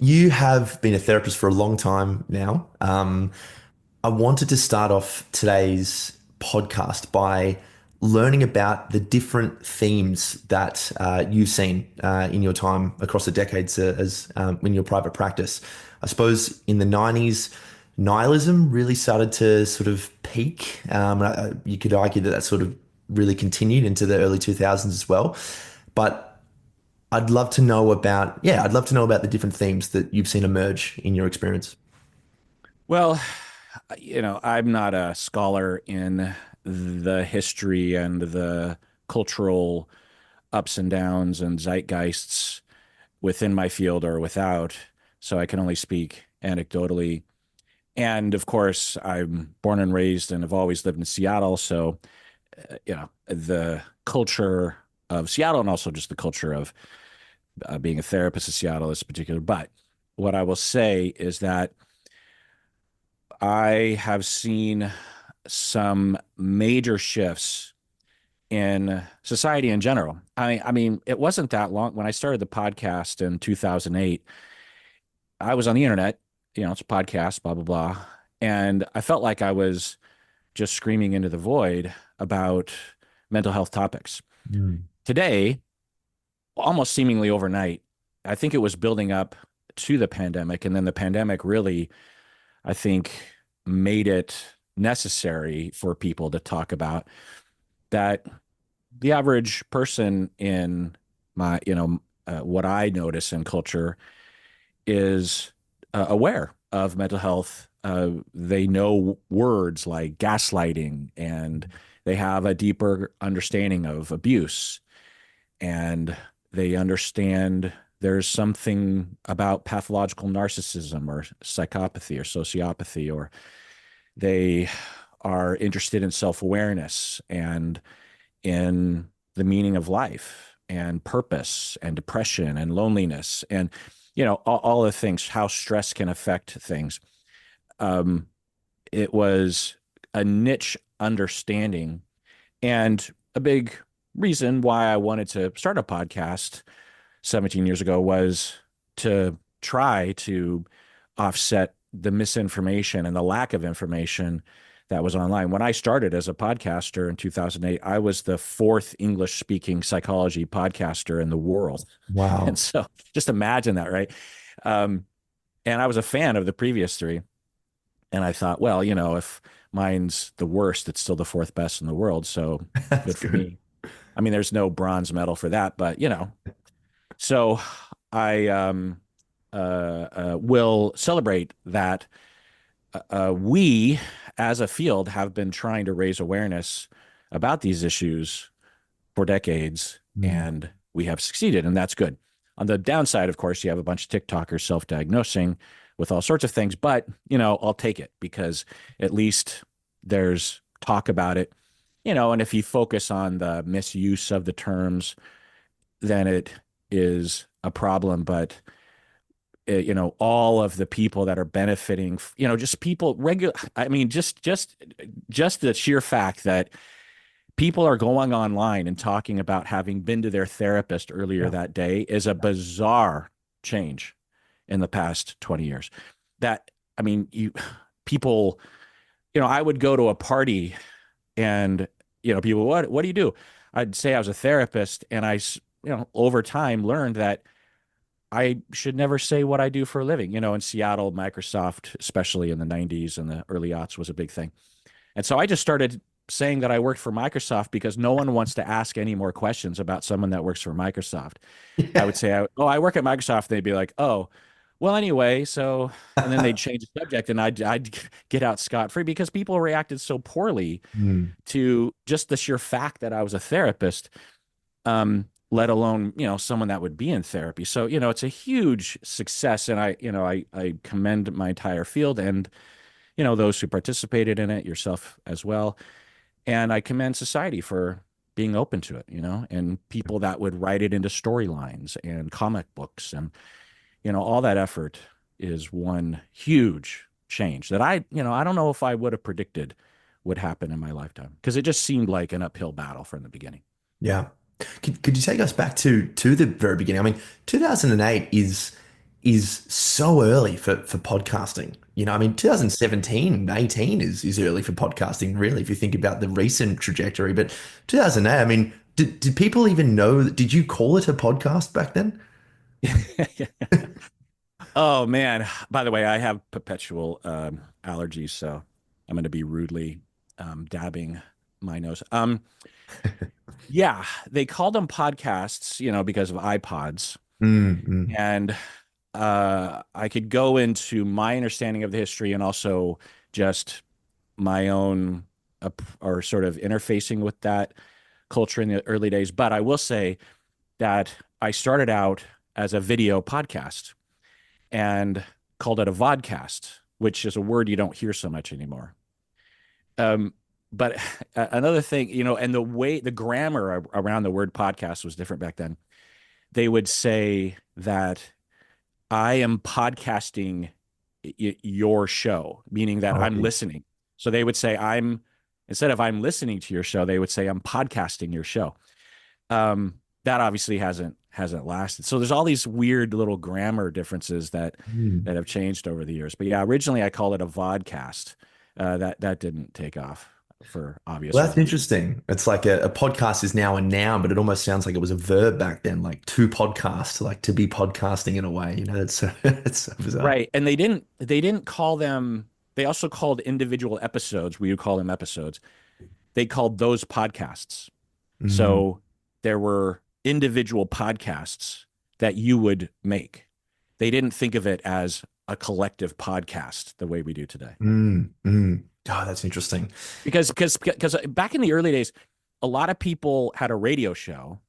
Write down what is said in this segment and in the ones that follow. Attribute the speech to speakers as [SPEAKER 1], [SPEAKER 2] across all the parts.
[SPEAKER 1] You have been a therapist for a long time now. I wanted to start off today's podcast by learning about the different themes that you've seen in your time across the decades as in your private practice. I suppose in the 90s, nihilism really started to sort of peak. You could argue that that sort of really continued into the early 2000s as well. But I'd love to know about the different themes that you've seen emerge in your experience.
[SPEAKER 2] Well, I'm not a scholar in the history and the cultural ups and downs and zeitgeists within my field or without, so I can only speak anecdotally. And of course, I'm born and raised and have always lived in Seattle, so the culture of Seattle and also just the culture of being a therapist in Seattle is particular. But what I will say is that I have seen some major shifts in society in general. I mean, it wasn't that long when I started the podcast in 2008. I was on the internet, it's a podcast, blah blah blah, and I felt like I was just screaming into the void about mental health topics.
[SPEAKER 1] Mm.
[SPEAKER 2] Today, almost seemingly overnight, I think it was building up to the pandemic, and then the pandemic really, I think, made it necessary for people to talk about that. The average person in what I notice in culture is aware of mental health. They know words like gaslighting, and they have a deeper understanding of abuse, and they understand there's something about pathological narcissism or psychopathy or sociopathy, or they are interested in self-awareness and in the meaning of life and purpose and depression and loneliness and all the things, how stress can affect things. um, it was a niche understanding, and a big reason why I wanted to start a podcast 17 years ago was to try to offset the misinformation and the lack of information that was online. When I started as a podcaster in 2008, I was the fourth English speaking psychology podcaster in the world. And
[SPEAKER 1] Wow.
[SPEAKER 2] so just imagine that, right? Um, and I was a fan of the previous three. And I thought, well, if mine's the worst, it's still the fourth best in the world. So
[SPEAKER 1] That's
[SPEAKER 2] good for
[SPEAKER 1] good.
[SPEAKER 2] me. I mean, there's no bronze medal for that, but so I will celebrate that we as a field have been trying to raise awareness about these issues for decades,
[SPEAKER 1] Mm.
[SPEAKER 2] and we have succeeded, and that's good. On the downside, of course, you have a bunch of TikTokers self-diagnosing with all sorts of things, but I'll take it because at least there's talk about it, and if you focus on the misuse of the terms, then it is a problem. But all of the people that are benefiting, just people regular, I mean, just the sheer fact that people are going online and talking about having been to their therapist earlier
[SPEAKER 1] Yeah.
[SPEAKER 2] that day is a bizarre change in the past 20 years. That, I mean, people, I would go to a party, and people, what do you do? I'd say I was a therapist, and over time learned that I should never say what I do for a living. In Seattle, Microsoft, especially in the 90s and the early aughts, was a big thing. And so I just started saying that I worked for Microsoft because no one wants to ask any more questions about someone that works for Microsoft. I would
[SPEAKER 1] Yeah.
[SPEAKER 2] say, oh, I work at Microsoft. They'd be like, oh, well, anyway, so, and then they'd change the subject, and I'd get out scot-free because people reacted so poorly
[SPEAKER 1] Mm.
[SPEAKER 2] to just the sheer fact that I was a therapist, let alone, someone that would be in therapy. So, it's a huge success. And I commend my entire field and, those who participated in it, yourself as well. And I commend society for being open to it, and people that would write it into storylines and comic books, and, all that effort is one huge change that I don't know if I would have predicted would happen in my lifetime, because it just seemed like an uphill battle from the beginning.
[SPEAKER 1] Yeah. Could you take us back to the very beginning? I mean, 2008 is is so early for podcasting. I mean, 2017, 18 is early for podcasting, really, if you think about the recent trajectory. But 2008, I mean, did people even know? Did you call it a podcast back then?
[SPEAKER 2] Oh man. By the way, I have perpetual allergies, so I'm going to be rudely dabbing my nose. Yeah, they called them podcasts, because of iPods.
[SPEAKER 1] Mm, mm.
[SPEAKER 2] And I could go into my understanding of the history and also just my own or sort of interfacing with that culture in the early days. But I will say that I started out as a video podcast and called it a vodcast, which is a word you don't hear so much anymore. Um, but another thing, and the grammar around the word podcast was different back then. They would say that I am podcasting your show, meaning that I'm
[SPEAKER 1] Oh,
[SPEAKER 2] listening. So they would say instead of I'm listening to your show, they would say I'm podcasting your show. That obviously hasn't lasted. So there's all these weird little grammar differences that
[SPEAKER 1] mm.
[SPEAKER 2] that have changed over the years. But yeah, originally I called it a vodcast. That didn't take off for obvious
[SPEAKER 1] Well, that's
[SPEAKER 2] reasons.
[SPEAKER 1] interesting. It's like a podcast is now a noun, but it almost sounds like it was a verb back then, like to podcast, like to be podcasting in a way. It's so, it's so bizarre.
[SPEAKER 2] Right. And they didn't call them, they also called individual episodes, we would call them episodes. They called those podcasts.
[SPEAKER 1] Mm,
[SPEAKER 2] So there were individual podcasts that you would make. They didn't think of it as a collective podcast the way we do today.
[SPEAKER 1] mm. Oh, that's interesting.
[SPEAKER 2] Because back in the early days, a lot of people had a radio show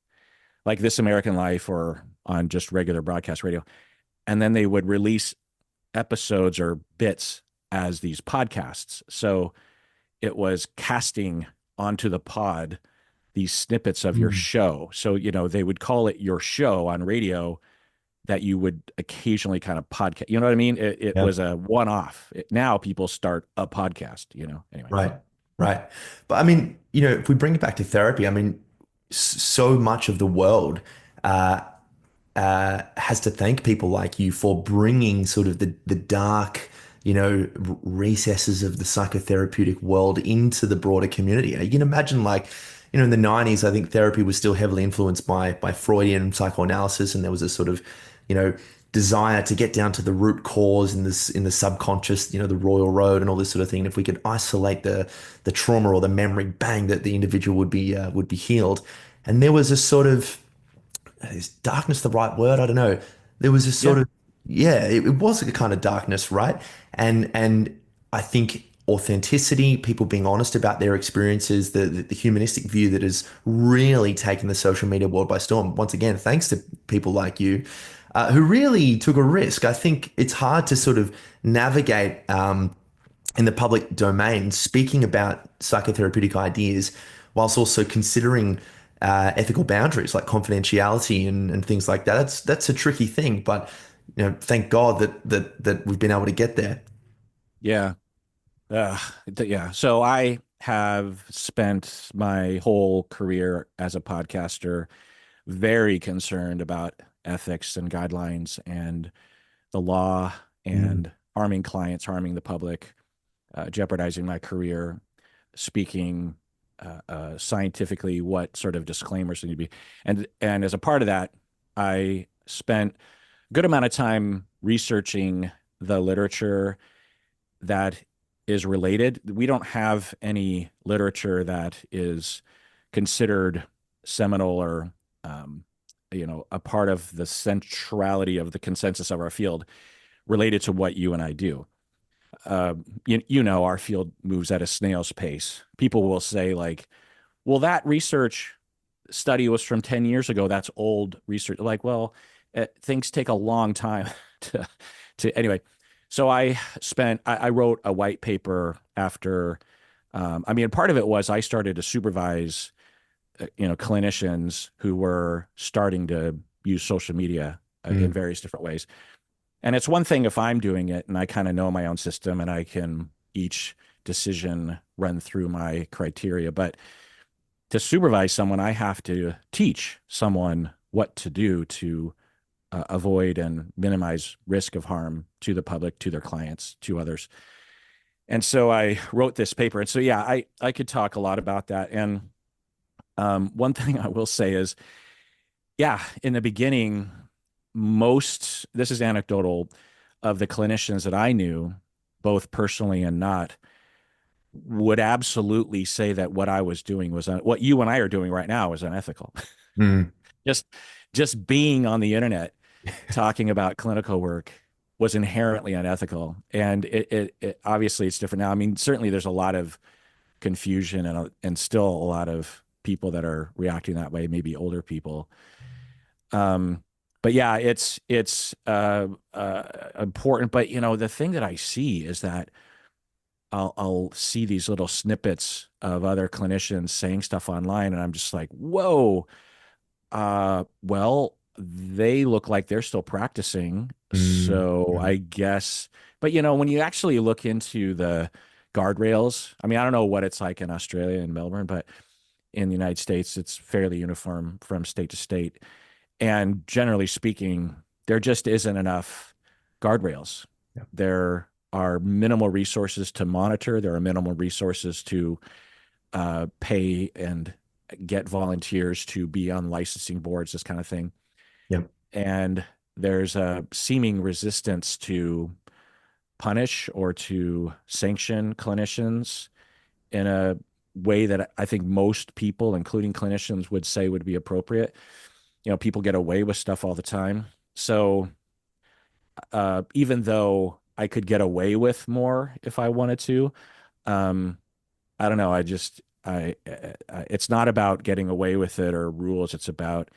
[SPEAKER 2] like This American Life or on just regular broadcast radio, and then they would release episodes or bits as these podcasts. So it was casting onto the pod these snippets of your
[SPEAKER 1] Mm,
[SPEAKER 2] show. So, they would call it your show on radio that you would occasionally kind of podcast. You know what I mean? It
[SPEAKER 1] yeah.
[SPEAKER 2] was a one off. Now people start a podcast, anyway.
[SPEAKER 1] Right. Right. But I mean, if we bring it back to therapy, I mean, so much of the world uh, has to thank people like you for bringing sort of the dark, recesses of the psychotherapeutic world into the broader community. You can imagine, like, in the 90s, I think therapy was still heavily influenced by Freudian psychoanalysis, and there was a sort of, you know, desire to get down to the root cause in the subconscious, the royal road and all this sort of thing. And if we could isolate the trauma or the memory, bang, that the individual would be healed. And there was a sort of, is darkness the right word? I don't know. There was a sort
[SPEAKER 2] Yeah.
[SPEAKER 1] of, yeah, it was a kind of darkness, right? And I think authenticity, people being honest about their experiences, the humanistic view that has really taken the social media world by storm. Once again, thanks to people like you, who really took a risk. I think it's hard to sort of navigate in the public domain, speaking about psychotherapeutic ideas, whilst also considering ethical boundaries like confidentiality and things like that. That's a tricky thing, but thank God that we've been able to get there.
[SPEAKER 2] Yeah. Uh, yeah. So I have spent my whole career as a podcaster very concerned about ethics and guidelines and the law
[SPEAKER 1] Mm,
[SPEAKER 2] and harming clients, harming the public, jeopardizing my career, speaking scientifically what sort of disclaimers need to be. And as a part of that, I spent a good amount of time researching the literature that is related. We don't have any literature that is considered seminal or um, a part of the centrality of the consensus of our field related to what you and I do. Our field moves at a snail's pace. People will say like, well, that research study was from 10 years ago. That's old research. Like, well, things take a long time to, anyway. So I wrote a white paper after, I mean, part of it was I started to supervise, clinicians who were starting to use social media in
[SPEAKER 1] mm,
[SPEAKER 2] various different ways. And it's one thing if I'm doing it and I kind of know my own system and I can each decision run through my criteria, but to supervise someone, I have to teach someone what to do to avoid and minimize risk of harm to the public, to their clients, to others. And so I wrote this paper. And so, yeah, I could talk a lot about that. And one thing I will say is, yeah, in the beginning, this is anecdotal, of the clinicians that I knew, both personally and not, would absolutely say that what I was doing was what you and I are doing right now is unethical.
[SPEAKER 1] Mm.
[SPEAKER 2] just just being on the internet talking about clinical work was inherently unethical, and it obviously it's different now. I mean, certainly there's a lot of confusion and still a lot of people that are reacting that way, maybe older people. Um, but yeah, it's important. But the thing that I see is that I'll see these little snippets of other clinicians saying stuff online, and I'm just like, whoa. Well, they look like they're still practicing,
[SPEAKER 1] Mm.
[SPEAKER 2] so
[SPEAKER 1] Mm.
[SPEAKER 2] I guess. But when you actually look into the guardrails, I mean, I don't know what it's like in Australia and Melbourne, but in the United States, it's fairly uniform from state to state. And generally speaking, there just isn't enough guardrails.
[SPEAKER 1] Yeah.
[SPEAKER 2] There are minimal resources to monitor. There are minimal resources to pay and get volunteers to be on licensing boards, this kind of thing.
[SPEAKER 1] Yeah.
[SPEAKER 2] And there's a seeming resistance to punish or to sanction clinicians in a way that I think most people, including clinicians, would say would be appropriate. People get away with stuff all the time. So even though I could get away with more if I wanted to, um, I don't know. It's not about getting away with it or rules. It's about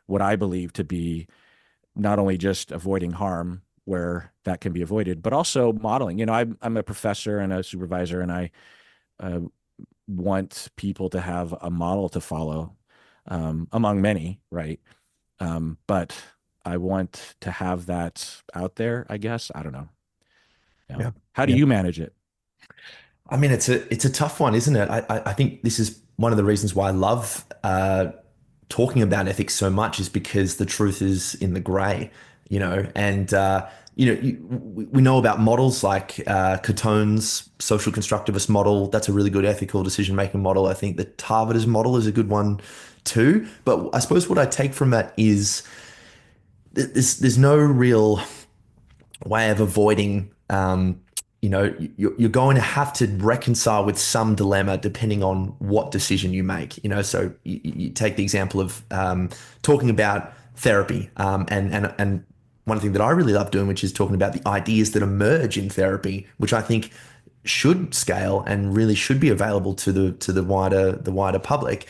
[SPEAKER 2] what I believe to be not only just avoiding harm where that can be avoided, but also modeling. I'm a professor and a supervisor, and I uh, want people to have a model to follow, among many, right? But I want to have that out there, I guess. I don't know. Yeah.
[SPEAKER 1] Yeah.
[SPEAKER 2] How do
[SPEAKER 1] Yeah.
[SPEAKER 2] you manage it?
[SPEAKER 1] I mean, it's a tough one, isn't it? I think this is one of the reasons why I love talking about ethics so much is because the truth is in the gray, and we know about models like Catone's social constructivist model. That's a really good ethical decision-making model. I think the Tarver's model is a good one too. But I suppose what I take from that is there's no real way of avoiding you're going to have to reconcile with some dilemma depending on what decision you make. So you take the example of talking about therapy, and one thing that I really love doing, which is talking about the ideas that emerge in therapy, which I think should scale and really should be available to the wider public.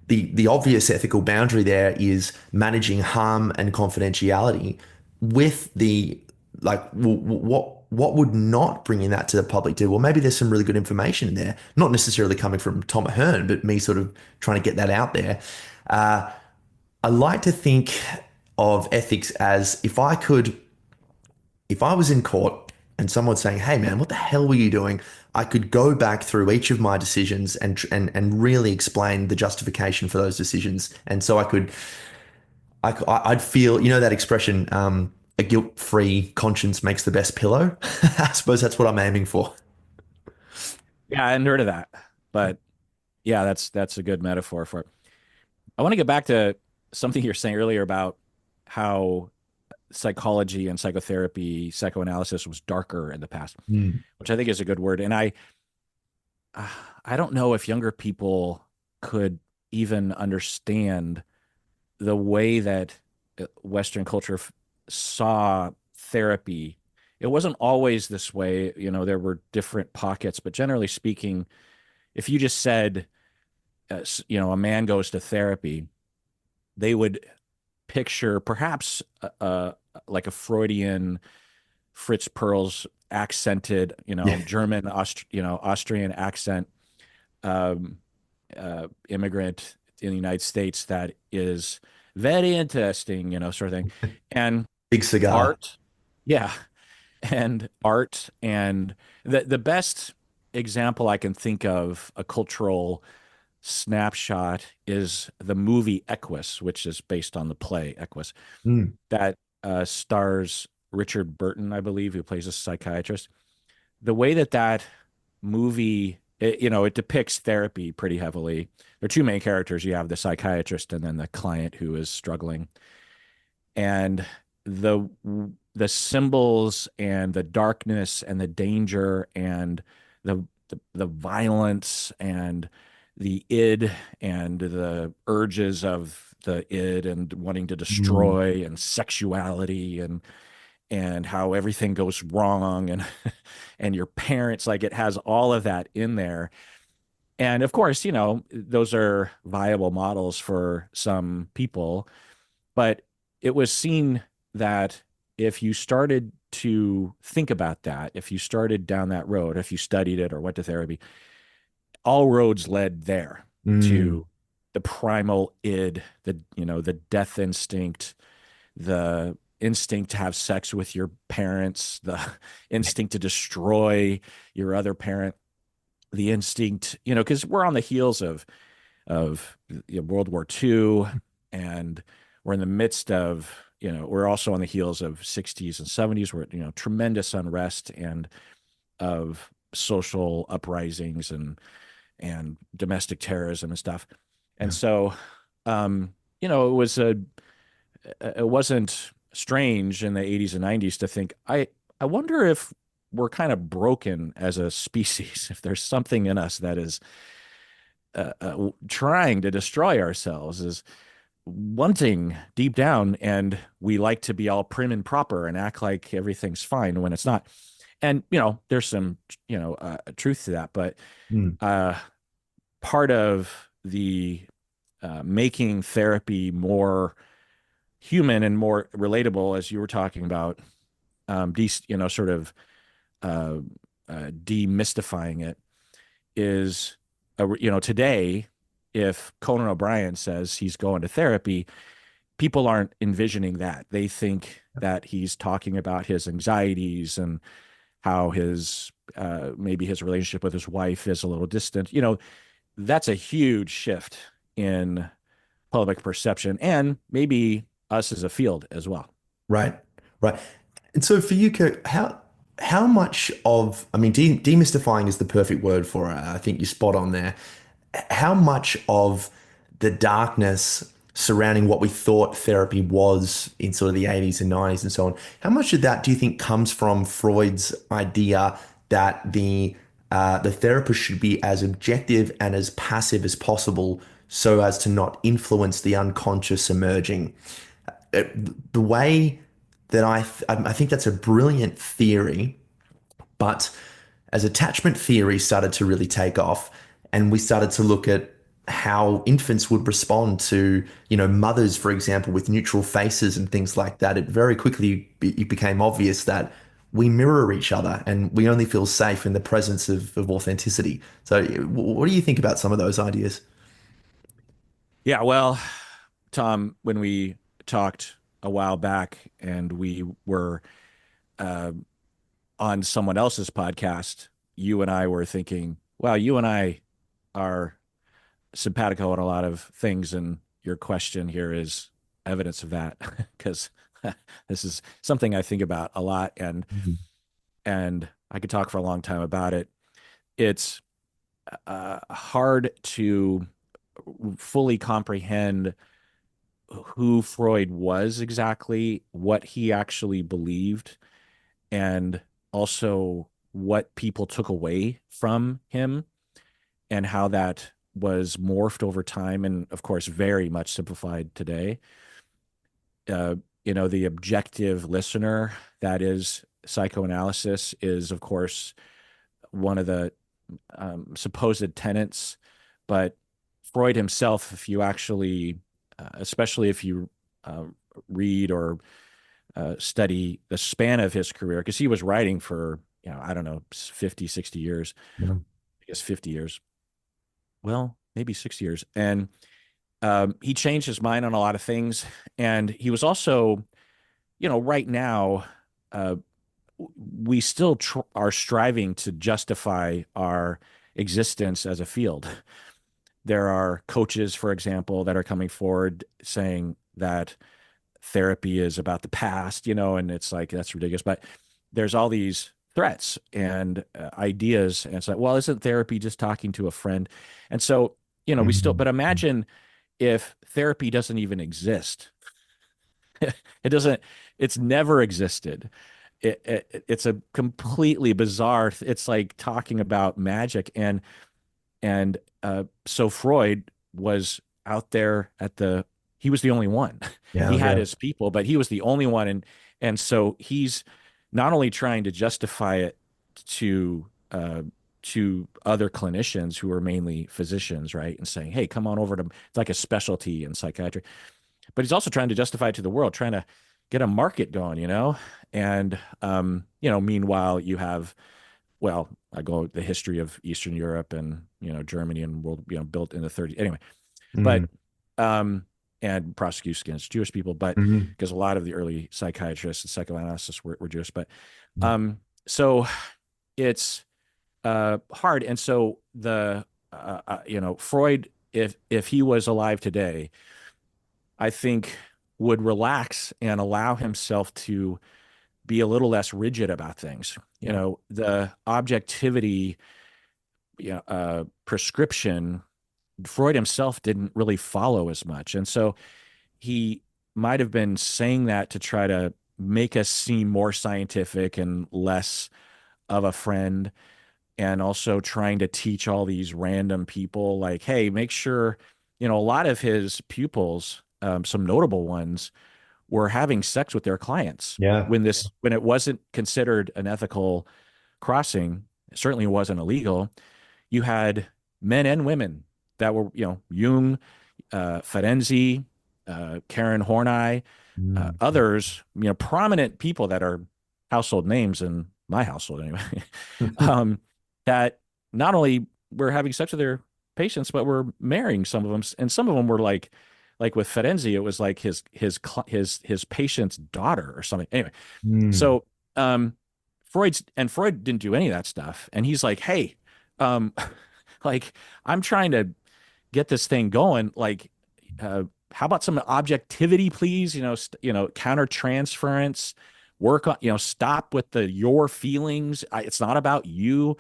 [SPEAKER 1] The obvious ethical boundary there is managing harm and confidentiality with the like what would not bringing that to the public do? Well, maybe there's some really good information in there, not necessarily coming from Tom Ahern, but me sort of trying to get that out there. Uh, I like to think of ethics as if I was in court and someone saying, "Hey, man, what the hell were you doing?" I could go back through each of my decisions and really explain the justification for those decisions, and so I'd feel, that expression, a guilt-free conscience makes the best pillow. I suppose that's what I'm aiming for.
[SPEAKER 2] Yeah, I hadn't heard of that, but yeah, that's a good metaphor for it. I want to get back to something you were saying earlier about how psychology and psychotherapy, psychoanalysis was darker in the past,
[SPEAKER 1] Mm.
[SPEAKER 2] which I think is a good word. And I don't know if younger people could even understand the way that Western culture saw therapy. It wasn't always this way. There were different pockets, but generally speaking, if you just said, a man goes to therapy, they would picture perhaps like a Freudian Fritz Perls accented,
[SPEAKER 1] Yeah,
[SPEAKER 2] German, Austrian accent immigrant in the United States that is very interesting, sort of thing. And
[SPEAKER 1] big cigar.
[SPEAKER 2] art, yeah, and art, and the best example I can think of a cultural snapshot is the movie Equus, which is based on the play Equus.
[SPEAKER 1] Mm.
[SPEAKER 2] That stars Richard Burton, I believe, who plays a psychiatrist. The way that that movie, it depicts therapy pretty heavily. There are two main characters. You have the psychiatrist and then the client who is struggling. And the the symbols and the darkness and the danger and the violence and the id and the urges of the id and wanting to
[SPEAKER 1] Mm.
[SPEAKER 2] destroy and sexuality and how everything goes wrong and and your parents, like it has all of that in there. And of course, those are viable models for some people, but it was seen that if you started to think about that, if you started down that road, if you studied it or went to therapy, all roads led there
[SPEAKER 1] Mm.
[SPEAKER 2] to the primal id, the death instinct, the instinct to have sex with your parents, the instinct to destroy your other parent, the instinct, because we're on the heels of World War II, and we're in the midst of, we're also on the heels of 60s and 70s, where tremendous unrest and of social uprisings and domestic terrorism and stuff. And
[SPEAKER 1] Yeah.
[SPEAKER 2] so, um, it wasn't strange in the 80s and 90s to think, I wonder if we're kind of broken as a species, if there's something in us that is trying to destroy ourselves, is wanting deep down, and we like to be all prim and proper and act like everything's fine when it's not. And there's some truth to that, but
[SPEAKER 1] Mm.
[SPEAKER 2] uh, part of the making therapy more human and more relatable, as you were talking about, sort of uh, demystifying it, is today, if Conan O'Brien says he's going to therapy, people aren't envisioning that. They think that he's talking about his anxieties and how his maybe his relationship with his wife is a little distant. That's a huge shift in public perception and maybe us as a field as well.
[SPEAKER 1] Right, right. And so for you, Kirk, how much of, I mean, demystifying is the perfect word for it. I think you're spot on there. How much of the darkness surrounding what we thought therapy was in sort of the 80s and 90s and so on, how much of that do you think comes from Freud's idea that the therapist should be as objective and as passive as possible so as to not influence the unconscious emerging? The way that I think that's a brilliant theory, but as attachment theory started to really take off, and we started to look at how infants would respond to, mothers, for example, with neutral faces and things like that, it very quickly it became obvious that we mirror each other and we only feel safe in the presence of authenticity. So, what do you think about some of those ideas?
[SPEAKER 2] Yeah, well, Tom, when we talked a while back and we were uh, on someone else's podcast, you and I were thinking, wow, you and I are simpatico on a lot of things. And your question here is evidence of that, because this is something I think about a lot,
[SPEAKER 1] Mhm.
[SPEAKER 2] and I could talk for a long time about it. It's hard to fully comprehend who Freud was exactly, what he actually believed, and also what people took away from him and how that was morphed over time and, of course, very much simplified today. Uh, the objective listener, that is psychoanalysis, is, of course, one of the supposed tenets. But Freud himself, if you actually, especially if you uh, read or study the span of his career, because he was writing for, I don't know, 50, 60 years,
[SPEAKER 1] Yeah.
[SPEAKER 2] I guess 50 years, well, maybe 6 years. And he changed his mind on a lot of things. And he was also, right now, uh, we still are striving to justify our existence as a field. There are coaches, for example, that are coming forward saying that therapy is about the past, and it's like, that's ridiculous. But there's all these threats and ideas. And it's like, well, isn't therapy just talking to a friend? And so, but
[SPEAKER 1] Mm.
[SPEAKER 2] imagine if therapy doesn't even exist. It doesn't, it's never existed. It's a completely bizarre, it's like talking about magic. And so Freud was out there he was the only one. He
[SPEAKER 1] Yeah,
[SPEAKER 2] had
[SPEAKER 1] yeah.
[SPEAKER 2] his people, but he was the only one. And so he's not only trying to justify it to, to other clinicians who are mainly physicians, right? And saying, hey, come on over to, it's like a specialty in psychiatry, but he's also trying to justify it to the world, trying to get a market going. And, meanwhile you have, well, I go the history of Eastern Europe and Germany and world built in the 30s anyway,
[SPEAKER 1] Mm.
[SPEAKER 2] but um and prosecution against Jewish people, but
[SPEAKER 1] Mhm.
[SPEAKER 2] because a lot of the early psychiatrists and psychoanalysts were Jewish, but so it's hard. And so Freud, if he was alive today, I think would relax and allow himself to be a little less rigid about things.
[SPEAKER 1] Yeah.
[SPEAKER 2] The objectivity prescription, Freud himself didn't really follow as much. And so he might have been saying that to try to make us seem more scientific and less of a friend, and also trying to teach all these random people, like, hey, make sure, a lot of his pupils, some notable ones, were having sex with their clients
[SPEAKER 1] Yeah.
[SPEAKER 2] when it wasn't considered an ethical crossing. It certainly wasn't illegal. You had men and women that were, Jung, Ferenczi, Karen Horney,
[SPEAKER 1] Mm.
[SPEAKER 2] others, prominent people that are household names in my household anyway, um, that not only were having sex with their patients, but were marrying some of them, and some of them were like with Ferenczi, it was like his patient's daughter or something. Anyway,
[SPEAKER 1] Mm.
[SPEAKER 2] so Freud didn't do any of that stuff, and he's like, hey, um, like, I'm trying to get this thing going. Like, how about some objectivity, please? Counter transference, work on, stop with the your feelings. It's not about you.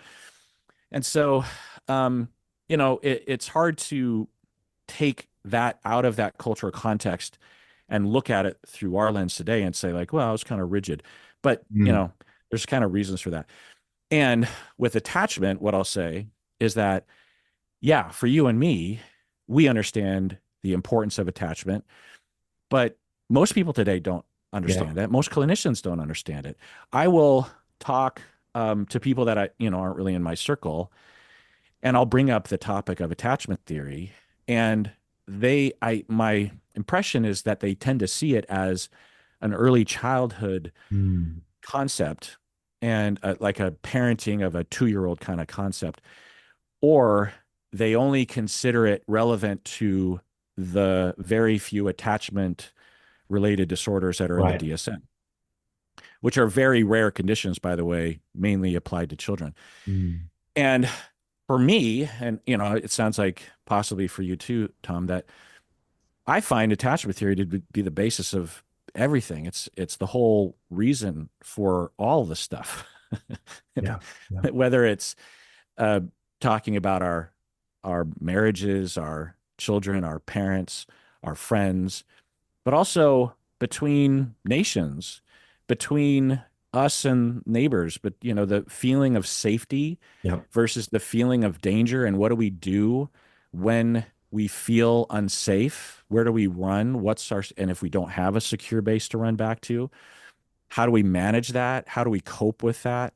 [SPEAKER 2] And so, it's hard to take that out of that cultural context and look at it through our lens today and say, like, well, I was kind of rigid. But,
[SPEAKER 1] Mm.
[SPEAKER 2] there's kind of reasons for that. And with attachment, what I'll say is that, yeah, for you and me, we understand the importance of attachment, but most people today don't
[SPEAKER 1] Yeah.
[SPEAKER 2] understand that. Most clinicians don't understand it. I will talk to people that aren't really in my circle, and I'll bring up the topic of attachment theory, and my impression is that they tend to see it as an early childhood
[SPEAKER 1] Mm.
[SPEAKER 2] concept, and like a parenting of a 2-year-old kind of concept, or they only consider it relevant to the very few attachment related disorders that are in the
[SPEAKER 1] Right.
[SPEAKER 2] DSM, which are very rare conditions, by the way, mainly applied to children.
[SPEAKER 1] Mm.
[SPEAKER 2] And for me, and it sounds like possibly for you too, Tom, that I find attachment theory to be the basis of everything. It's the whole reason for all the stuff.
[SPEAKER 1] Yeah. Yeah.
[SPEAKER 2] Whether it's uh, talking about our marriages, our children, our parents, our friends, but also between nations, between us and neighbors. But the feeling of safety
[SPEAKER 1] Yeah.
[SPEAKER 2] versus the feeling of danger, and what do we do when we feel unsafe? Where do we run? And if we don't have a secure base to run back to, how do we manage that? How do we cope with that?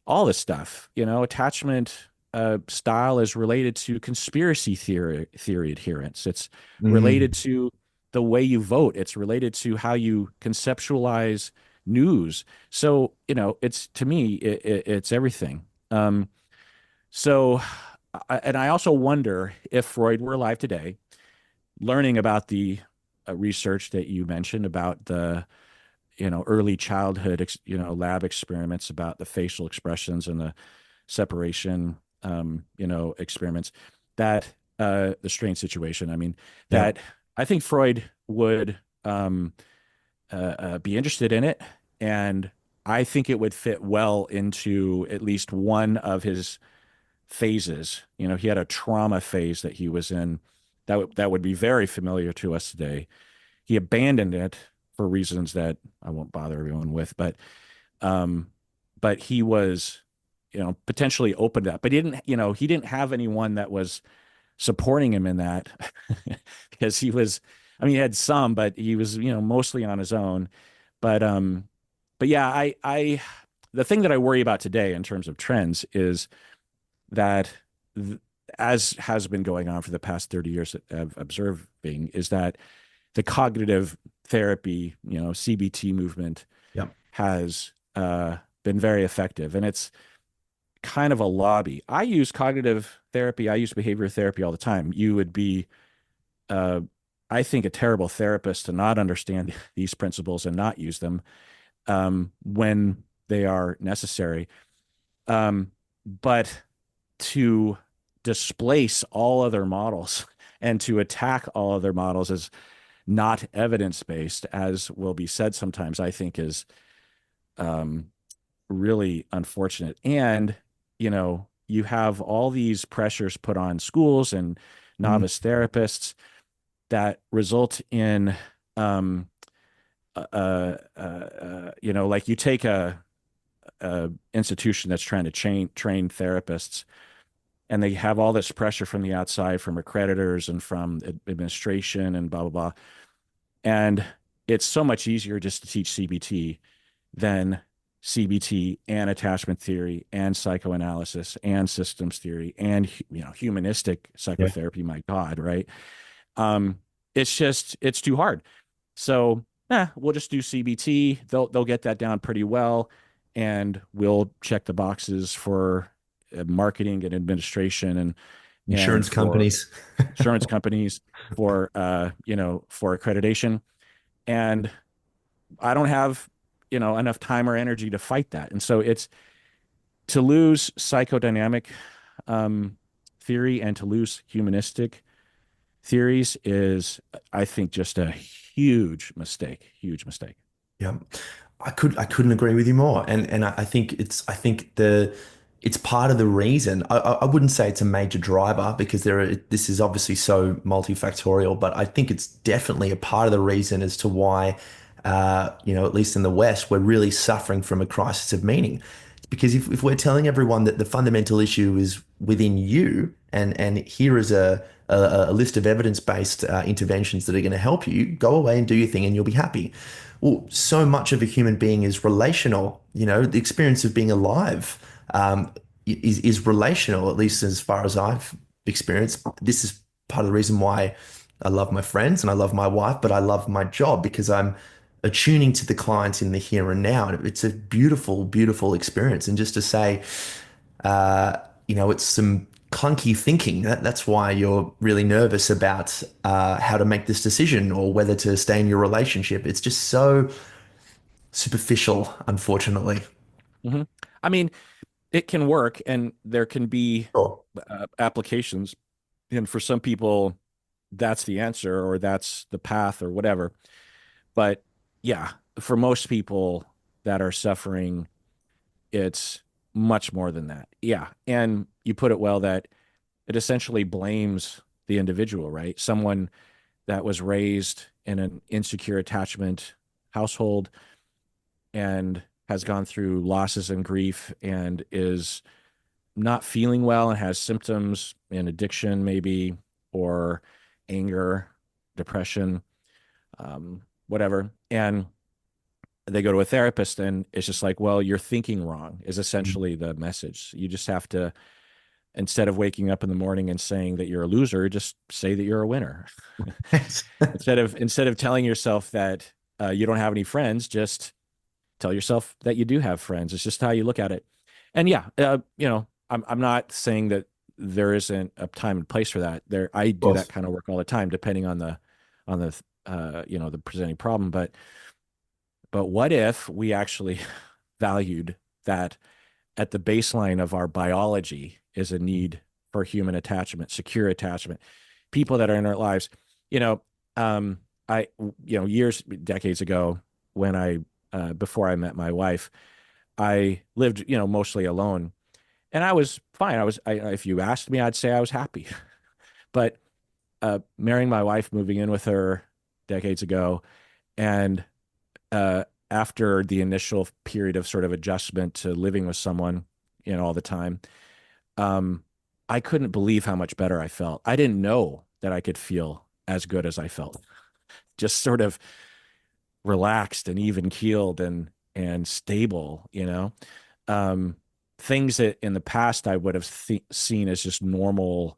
[SPEAKER 2] All this stuff. Attachment style is related to conspiracy theory adherence. It's related
[SPEAKER 1] Mm.
[SPEAKER 2] to the way you vote. It's related to how you conceptualize news. So it's, to me, it's everything. So, and I also wonder if Freud were alive today, learning about the research that you mentioned about the early childhood lab experiments about the facial expressions and the separation, experiments, that the strain situation. I mean,
[SPEAKER 1] Yeah.
[SPEAKER 2] that I think Freud would, um, be interested in it. And I think it would fit well into at least one of his phases. You know, he had a trauma phase that he was in that would be very familiar to us today. He abandoned it for reasons that I won't bother everyone with, um, but he was, potentially open to that. But he didn't have anyone that was supporting him in that because he was, I mean, he had some, but he was, mostly on his own. But but yeah, the thing that I worry about today in terms of trends is that th- as has been going on for the past 30 years of observing is that the cognitive therapy, CBT movement
[SPEAKER 1] Yeah.
[SPEAKER 2] has been very effective. And it's kind of a lobby. I use cognitive therapy, I use behavior therapy all the time. You would be, uh, I think, a terrible therapist to not understand these principles and not use them when they are necessary. But to displace all other models and to attack all other models as not evidence based, as will be said sometimes, I think is um, really unfortunate. And, you have all these pressures put on schools and
[SPEAKER 1] Mm.
[SPEAKER 2] novice therapists that result in, um, like you take a institution that's trying to train therapists, and they have all this pressure from the outside, from accreditors and from administration and blah blah blah. And it's so much easier just to teach CBT than CBT and attachment theory and psychoanalysis and systems theory and humanistic
[SPEAKER 1] Yeah.
[SPEAKER 2] psychotherapy. My God, right? Um, it's too hard. So we'll just do CBT. They'll get that down pretty well, and we'll check the boxes for marketing and administration and
[SPEAKER 1] Insurance
[SPEAKER 2] for
[SPEAKER 1] companies.
[SPEAKER 2] insurance companies for for accreditation. And I don't have enough time or energy to fight that. And so it's to lose psychodynamic um, theory and to lose humanistic theories is, I think, just a huge mistake. Huge mistake.
[SPEAKER 1] Yeah, I couldn't agree with you more. And I think it's part of the reason. I wouldn't say it's a major driver because this is obviously so multifactorial, but I think it's definitely a part of the reason as to why at least in the West, we're really suffering from a crisis of meaning. It's because if we're telling everyone that the fundamental issue is within you, and here is a list of evidence-based interventions that are going to help you, go away and do your thing and you'll be happy. Well, so much of a human being is relational. The experience of being alive is relational, at least as far as I've experienced. This is part of the reason why I love my friends and I love my wife, but I love my job because I'm attuning to the clients in the here and now. And it's a beautiful, beautiful experience. And just to say, it's some clunky thinking. That's why you're really nervous about how to make this decision or whether to stay in your relationship. It's just so superficial, unfortunately.
[SPEAKER 2] Mm-hmm. I mean, it can work, and there can be
[SPEAKER 1] Sure.
[SPEAKER 2] applications. And for some people, that's the answer, or that's the path, or whatever. But yeah, for most people that are suffering, it's much more than that. Yeah. And you put it well that it essentially blames the individual, right? Someone that was raised in an insecure attachment household and has gone through losses and grief and is not feeling well and has symptoms and addiction, maybe, or anger, depression, whatever. And they go to a therapist and it's just like, well, you're thinking wrong, is essentially the message. You just have to, instead of waking up in the morning and saying that you're a loser, just say that you're a winner. Instead of telling yourself that you don't have any friends, just tell yourself that you do have friends. It's just how you look at it. And yeah, I'm not saying that there isn't a time and place for that. I
[SPEAKER 1] Of
[SPEAKER 2] do that
[SPEAKER 1] course.
[SPEAKER 2] kind of work all the time, depending on the presenting problem. But what if we actually valued that at the baseline of our biology is a need for human attachment, secure attachment, people that are in our lives, you know, um, I, decades ago, when I before I met my wife, I lived, mostly alone, and I was fine. If you asked me, I'd say I was happy. But marrying my wife, moving in with her decades ago, and after the initial period of sort of adjustment to living with someone, all the time, um, I couldn't believe how much better I felt. I didn't know that I could feel as good as I felt. Just sort of relaxed and even keeled and stable, Um, things that in the past I would have seen as just normal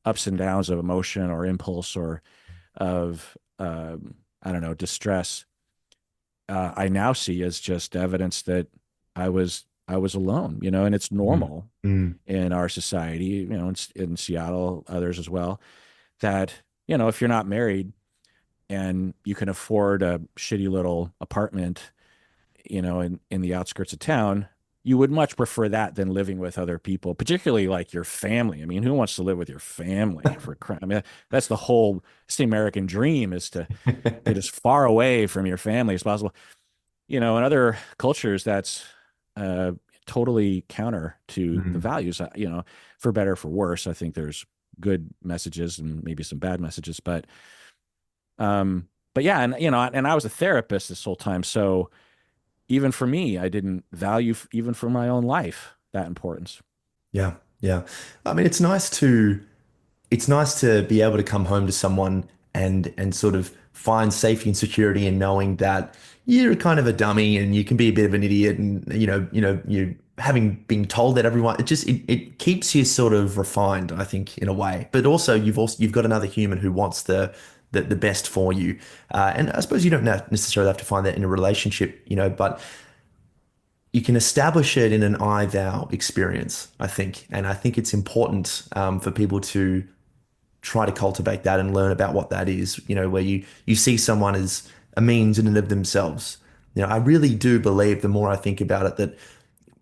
[SPEAKER 2] ups and downs of emotion or impulse or of I don't know, distress. I now see as just evidence that I was alone, and it's
[SPEAKER 1] Mm,
[SPEAKER 2] normal
[SPEAKER 1] mm,
[SPEAKER 2] in our society, in Seattle, others as well, that if you're not married and you can afford a shitty little apartment, in the outskirts of town, you would much prefer that than living with other people, particularly like your family. I mean, who wants to live with your family for crap? I mean, that's it's the American dream, is to get as far away from your family as possible. In other cultures, that's uh, totally counter to the
[SPEAKER 1] mm.
[SPEAKER 2] values, for better or for worse. I think there's good messages and maybe some bad messages, but yeah, and I was a therapist this whole time. So even for me, I didn't value, even for my own life, that importance.
[SPEAKER 1] Yeah, yeah. I mean, it's nice to be able to come home to someone and sort of find safety and security in knowing that you're kind of a dummy and you can be a bit of an idiot and you having been told that everyone it keeps you sort of refined, I think, in a way. But also you've got another human who wants the best for you. And I suppose you don't necessarily have to find that in a relationship, but you can establish it in an I thou experience, I think. And I think it's important for people to try to cultivate that and learn about what that is, where you see someone as a means in and of themselves. I really do believe the more I think about it that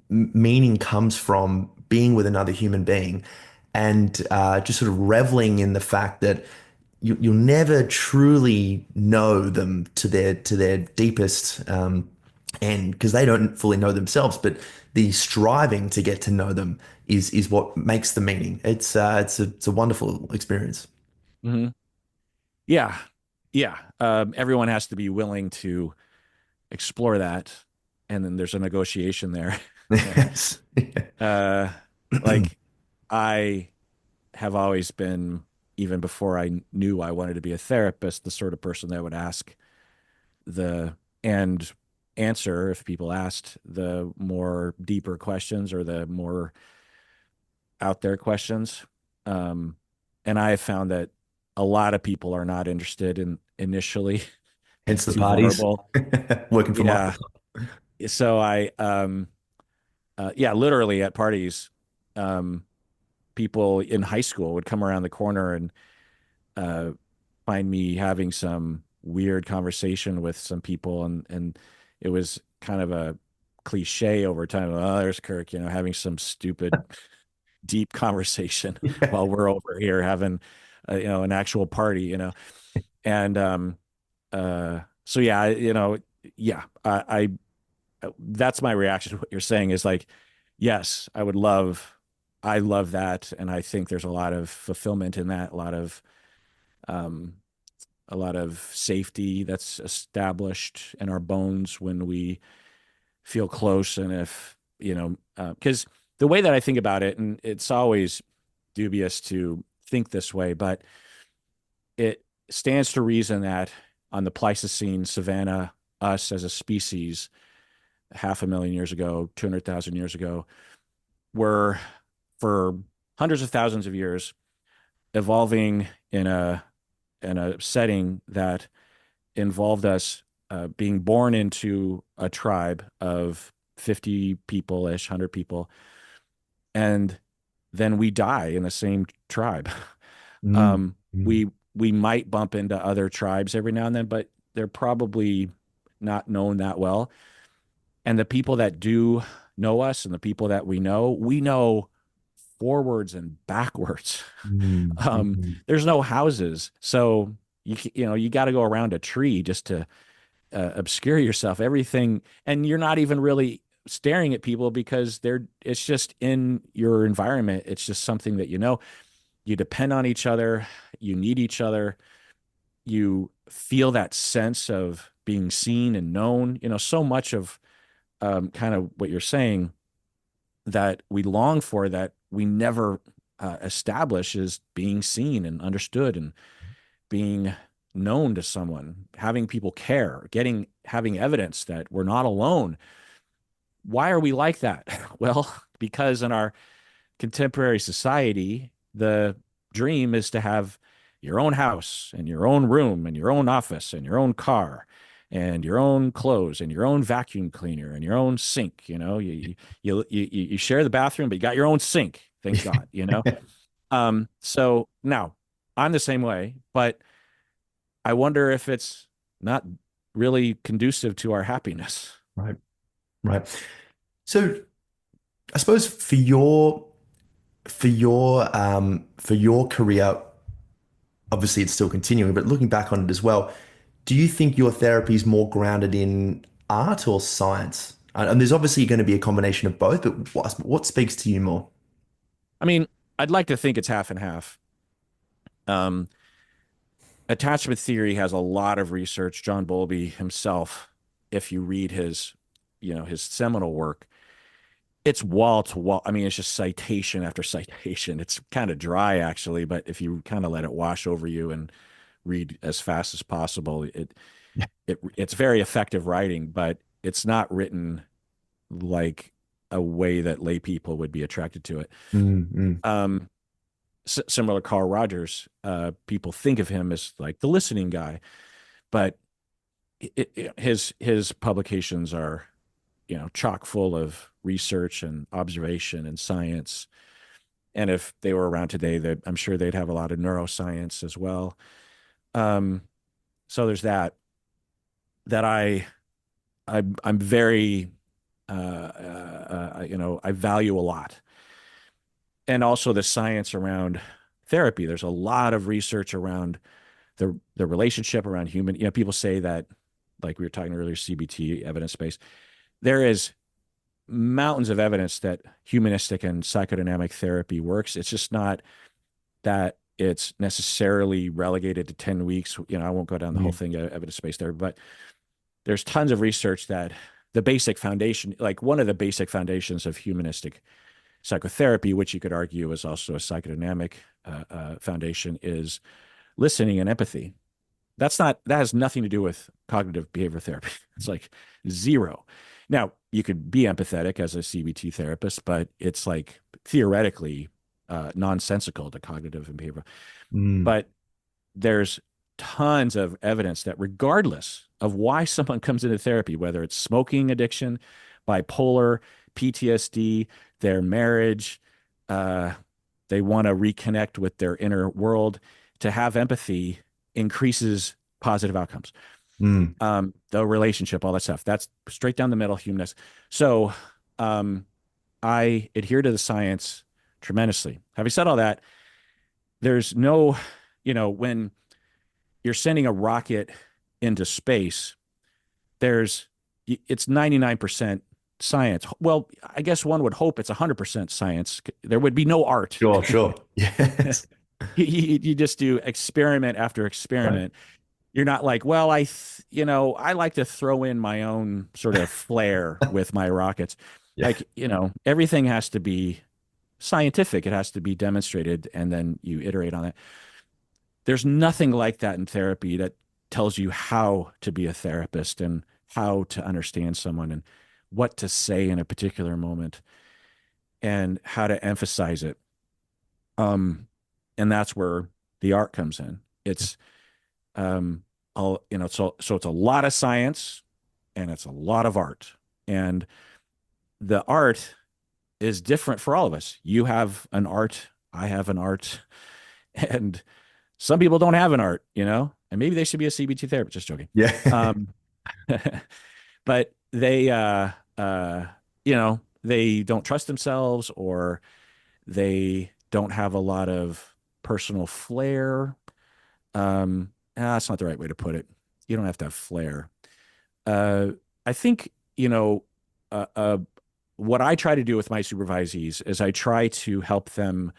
[SPEAKER 1] meaning comes from being with another human being and just sort of reveling in the fact that you'll never truly know them to their deepest end because they don't fully know themselves, but the striving to get to know them is what makes the meaning. It's a wonderful experience.
[SPEAKER 2] Hmm. Yeah. Yeah. Everyone has to be willing to explore that. And then there's a negotiation there.
[SPEAKER 1] Yes.
[SPEAKER 2] uh, like I have always been, even before I knew I wanted to be a therapist, the sort of person that would ask the and answer, if people asked, the more deeper questions or the more out there questions. Um, and I have found that a lot of people are not interested in initially.
[SPEAKER 1] Hence
[SPEAKER 2] It's
[SPEAKER 1] the
[SPEAKER 2] too
[SPEAKER 1] parties.
[SPEAKER 2] vulnerable.
[SPEAKER 1] Working from home.
[SPEAKER 2] Yeah. So yeah, literally at parties, um, people in high school would come around the corner and uh, find me having some weird conversation with some people, and it was kind of a cliche over time. Oh, there's Kirk, having some stupid, deep conversation while we're over here having, an actual party, and so yeah, yeah, that's my reaction to what you're saying is like, yes, I love that, and I think there's a lot of fulfillment in that, um, a lot of safety that's established in our bones when we feel close. And if, because the way that I think about it, and it's always dubious to think this way, but it stands to reason that on the Pleistocene savanna, us as a species, half a million years ago, 200,000 years ago, were for hundreds of thousands of years evolving in a setting that involved us being born into a tribe of 50 people ish, 100 people, and then we die in the same tribe.
[SPEAKER 1] Mm,
[SPEAKER 2] Um,
[SPEAKER 1] mm,
[SPEAKER 2] we might bump into other tribes every now and then, but they're probably not known that well. And the people that do know us and the people that we know forwards and backwards.
[SPEAKER 1] mm, mm.
[SPEAKER 2] There's no houses, so you got to go around a tree just to obscure yourself, everything, and you're not even really staring at people because it's just in your environment. It's just something that you depend on each other, you need each other, you feel that sense of being seen and known. So much of kind of what you're saying that we long for that we never establish is being seen and understood and being known to someone, having people care, having evidence that we're not alone. Why are we like that? Well, because in our contemporary society, the dream is to have your own house and your own room and your own office and your own car and your own clothes and your own vacuum cleaner and your own sink. You share the bathroom, but you got your own sink. Thank God. So now I'm the same way, but I wonder if it's not really conducive to our happiness.
[SPEAKER 1] Right, right. So I suppose for your career, obviously it's still continuing, but looking back on it as well, do you think your therapy is more grounded in art or science? And there's obviously going to be a combination of both, but what speaks to you more?
[SPEAKER 2] I mean, I'd like to think it's half and half. Um, Attachment theory has a lot of research. John Bowlby himself, if you read his seminal work, it's wall to wall. I mean, it's just citation after citation. It's kind of dry actually, but if you kind of let it wash over you and read as fast as possible, it's very effective writing, but it's not written like a way that lay people would be attracted to it.
[SPEAKER 1] Mm,
[SPEAKER 2] Um, Similar, Carl Rogers, people think of him as like the listening guy, but his publications are chock full of research and observation and science. And if they were around today, that I'm sure they'd have a lot of neuroscience as well. Um, so there's that I'm very I value a lot, and also the science around therapy. There's a lot of research around the relationship around human. People say that, like we were talking earlier, CBT, evidence based. There is mountains of evidence that humanistic and psychodynamic therapy works. It's just not that it's necessarily relegated to 10 weeks. I won't go down the whole
[SPEAKER 1] mm,
[SPEAKER 2] thing, evidence based there, but there's tons of research that the basic foundation, like one of the basic foundations of humanistic psychotherapy, which you could argue is also a psychodynamic foundation, is listening and empathy. That has nothing to do with cognitive behavior therapy. It's like zero. Now, you could be empathetic as a CBT therapist, but it's like theoretically nonsensical to cognitive and behavioral.
[SPEAKER 1] mm,
[SPEAKER 2] But there's tons of evidence that regardless of why someone comes into therapy, whether it's smoking addiction, bipolar, PTSD, their marriage, uh, they want to reconnect with their inner world, to have empathy increases positive outcomes.
[SPEAKER 1] mm,
[SPEAKER 2] The relationship, all that stuff, that's straight down the middle humanist. So um, I adhere to the science tremendously. Having said all that, there's no, when you're sending a rocket into space, there's it's 99% science. Well, I guess one would hope it's 100% science. There would be no art.
[SPEAKER 1] sure, sure. Yes.
[SPEAKER 2] You just do experiment after
[SPEAKER 1] Right.
[SPEAKER 2] experiment. You're not like, well, I like to throw in my own sort of flair with my rockets.
[SPEAKER 1] Yeah.
[SPEAKER 2] Like, everything has to be scientific. It has to be demonstrated, and then you iterate on it. There's nothing like that in therapy that tells you how to be a therapist and how to understand someone and what to say in a particular moment and how to emphasize it. Um, and that's where the art comes in. It's all so it's a lot of science and it's a lot of art. And the art is different for all of us. You have an art, I have an art, and some people don't have an art, and maybe they should be a CBT therapist. Just joking.
[SPEAKER 1] Yeah.
[SPEAKER 2] Um, but they don't trust themselves, or they don't have a lot of personal flair. That's not the right way to put it. You don't have to have flair. Uh, I think, you know, uh, uh, what I try to do with my supervisees is I try to help them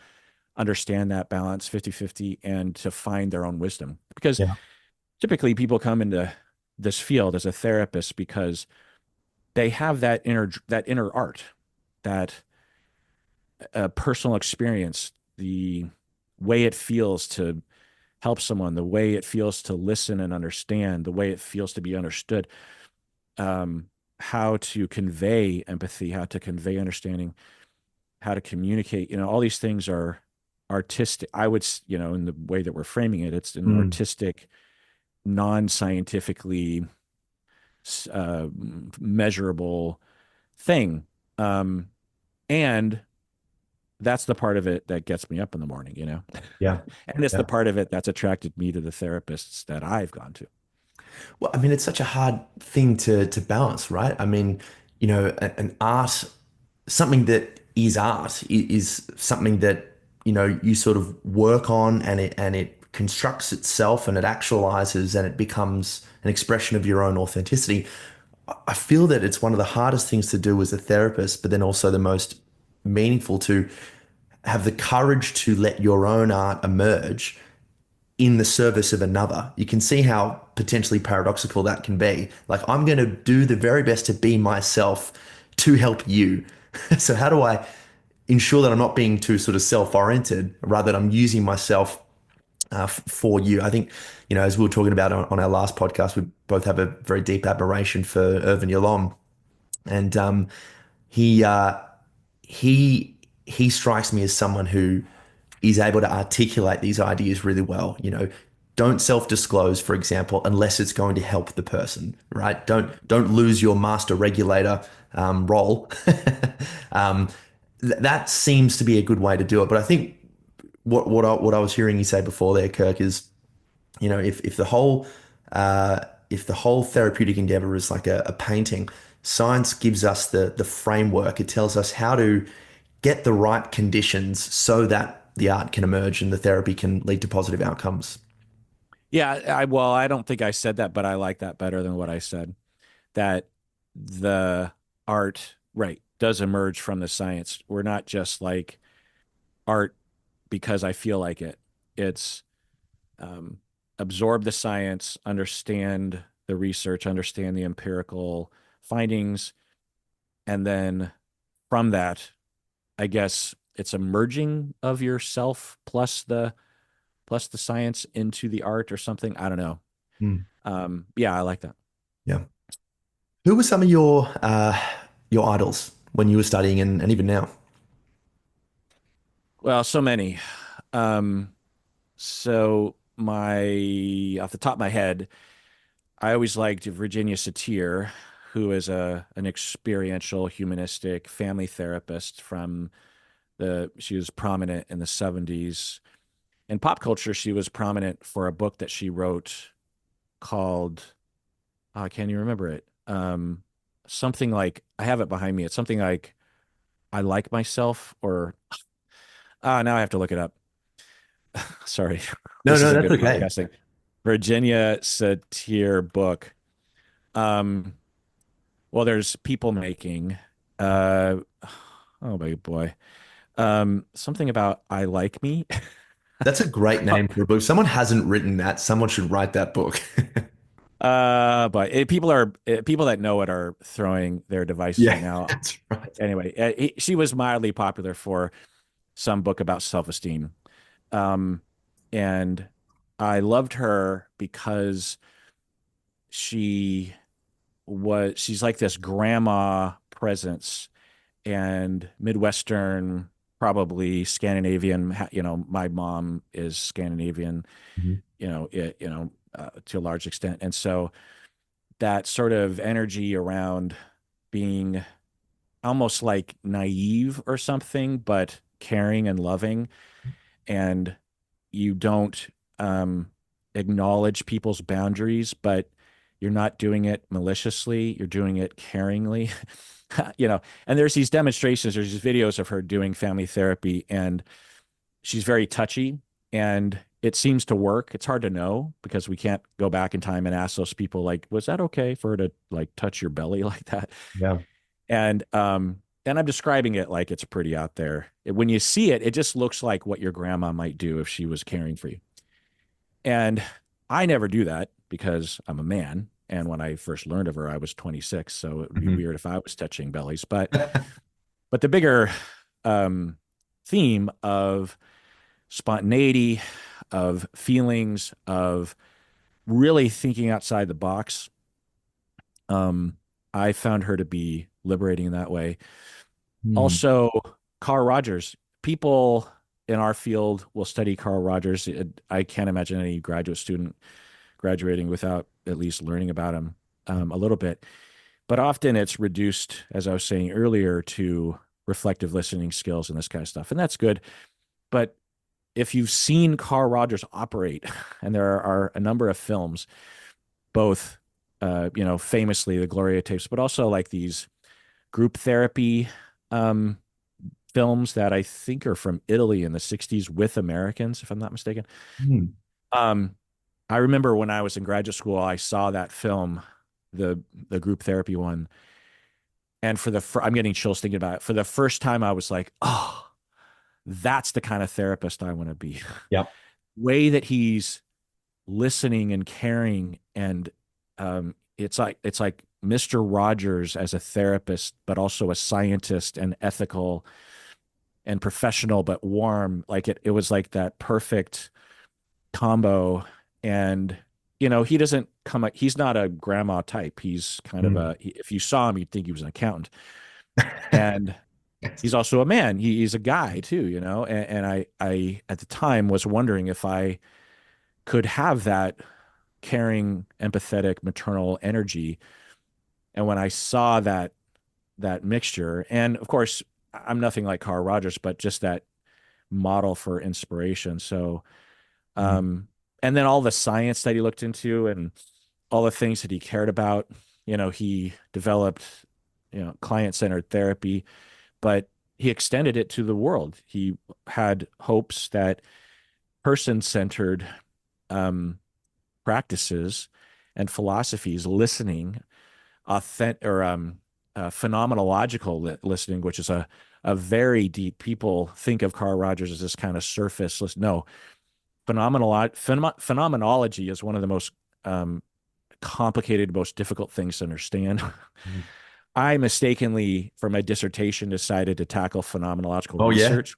[SPEAKER 2] understand that balance 50-50 and to find their own wisdom. Because
[SPEAKER 1] Yeah.
[SPEAKER 2] typically people come into this field as a therapist because they have that inner art, that personal experience, the way it feels to help someone, the way it feels to listen and understand, the way it feels to be understood, um, how to convey empathy, how to convey understanding, how to communicate. All these things are artistic. I would, in the way that we're framing it, it's an
[SPEAKER 1] Mm.
[SPEAKER 2] artistic, non-scientifically uh, measurable thing. Um, and that's the part of it that gets me up in the morning.
[SPEAKER 1] Yeah.
[SPEAKER 2] And it's the
[SPEAKER 1] Yeah.
[SPEAKER 2] part of it that's attracted me to the therapists that I've gone to.
[SPEAKER 1] Well, I mean, it's such a hard thing to balance, right? I mean, an art, something that is art is something that, you sort of work on and it constructs itself and it actualizes and it becomes an expression of your own authenticity. I feel that it's one of the hardest things to do as a therapist, but then also the most meaningful to have the courage to let your own art emerge in the service of another. You can see how potentially paradoxical that can be. Like, I'm going to do the very best to be myself to help you. So, how do I ensure that I'm not being too sort of self-oriented, rather that I'm using myself for you? I think, as we were talking about on our last podcast, we both have a very deep admiration for Irvin Yalom. And he uh, he he strikes me as someone who is able to articulate these ideas really well. Don't self-disclose, for example, unless it's going to help the person, right? Don't lose your master regulator role. um, that seems to be a good way to do it. But I think what I was hearing you say before there, Kirk, is if the whole therapeutic endeavor is like a painting, science gives us the framework. It tells us how to get the right conditions so that the art can emerge and the therapy can lead to positive outcomes.
[SPEAKER 2] Yeah, well, I don't think I said that, but I like that better than what I said. That the art, right, does emerge from the science. We're not just like art because I feel like it. It's um, absorb the science, understand the research, understand the empirical findings, and then from that, I guess it's a merging of yourself plus the science into the art or something. I don't know.
[SPEAKER 1] Mm.
[SPEAKER 2] Yeah, I like that.
[SPEAKER 1] Yeah. Who were some of your idols when you were studying and even now?
[SPEAKER 2] Well, so many. Um, so my off the top of my head, I always liked Virginia Satir, who is an experiential humanistic family therapist she was prominent in the 70s. In pop culture, she was prominent for a book that she wrote called, oh, can you remember it? Something like, I have it behind me. It's something like I Like Myself, or now I have to look it up. Sorry.
[SPEAKER 1] No,
[SPEAKER 2] This
[SPEAKER 1] no,
[SPEAKER 2] isn't
[SPEAKER 1] that's
[SPEAKER 2] good
[SPEAKER 1] okay.
[SPEAKER 2] podcasting. Virginia Satir book. Um, well, there's People Making. Uh, oh my boy. Something about I Like Me.
[SPEAKER 1] That's a great name for a book. If someone hasn't written that, someone should write that book.
[SPEAKER 2] But people that know it are throwing their devices right
[SPEAKER 1] Yeah,
[SPEAKER 2] now.
[SPEAKER 1] that's right.
[SPEAKER 2] Anyway, she was mildly popular for some book about self-esteem. Um, and I loved her because she she's like this grandma presence and Midwestern, probably Scandinavian. My mom is Scandinavian,
[SPEAKER 1] Mhm.
[SPEAKER 2] to a large extent. And so that sort of energy around being almost like naive or something, but caring and loving. And you don't um, acknowledge people's boundaries, but you're not doing it maliciously. You're doing it caringly. And there's these demonstrations, there's these videos of her doing family therapy, and she's very touchy. And it seems to work. It's hard to know because we can't go back in time and ask those people like, was that okay for her to like touch your belly like that?
[SPEAKER 1] Yeah.
[SPEAKER 2] And I'm describing it like it's pretty out there. When you see it, it just looks like what your grandma might do if she was caring for you. And I never do that because I'm a man. And when I first learned of her, I was 26. So it would be
[SPEAKER 1] Mhm.
[SPEAKER 2] weird if I was touching bellies. But the bigger um, theme of spontaneity, of feelings, of really thinking outside the box, um, I found her to be liberating in that way.
[SPEAKER 1] Hmm.
[SPEAKER 2] Also, Carl Rogers. People in our field will study Carl Rogers. I can't imagine any graduate student graduating without at least learning about him a little bit. But often it's reduced, as I was saying earlier, to reflective listening skills and this kind of stuff. And that's good. But if you've seen Carl Rogers operate, and there are a number of films, both, famously the Gloria tapes, but also like these group therapy um, films that I think are from Italy in the 60s with Americans, if I'm not mistaken.
[SPEAKER 1] Hmm.
[SPEAKER 2] Um, I remember when I was in graduate school, I saw that film, the group therapy one, and I'm getting chills thinking about it. For the first time, I was like, oh, that's the kind of therapist I want to be.
[SPEAKER 1] Yep.
[SPEAKER 2] Way that he's listening and caring, and it's like Mr. Rogers as a therapist, but also a scientist and ethical and professional, but warm. Like it was like that perfect combo. And he doesn't he's not a grandma type. He's kind of
[SPEAKER 1] Hmm.
[SPEAKER 2] if you saw him, you'd think he was an accountant. And he's also a man. He's a guy too, and I at the time was wondering if I could have that caring, empathetic, maternal energy. And when I saw that mixture, and of course, I'm nothing like Carl Rogers, but just that model for inspiration. So,
[SPEAKER 1] Hmm.
[SPEAKER 2] um, and then all the science that he looked into and all the things that he cared about. He developed, client-centered therapy, but he extended it to the world. He had hopes that person-centered um, practices and philosophies, listening, authentic or phenomenological listening, which is a very deep. People think of Carl Rogers as this kind of surface listen. No, phenomenology is one of the most um, complicated, most difficult things to understand.
[SPEAKER 1] Hmm.
[SPEAKER 2] I mistakenly, for my dissertation, decided to tackle phenomenological
[SPEAKER 1] Oh yeah.
[SPEAKER 2] research,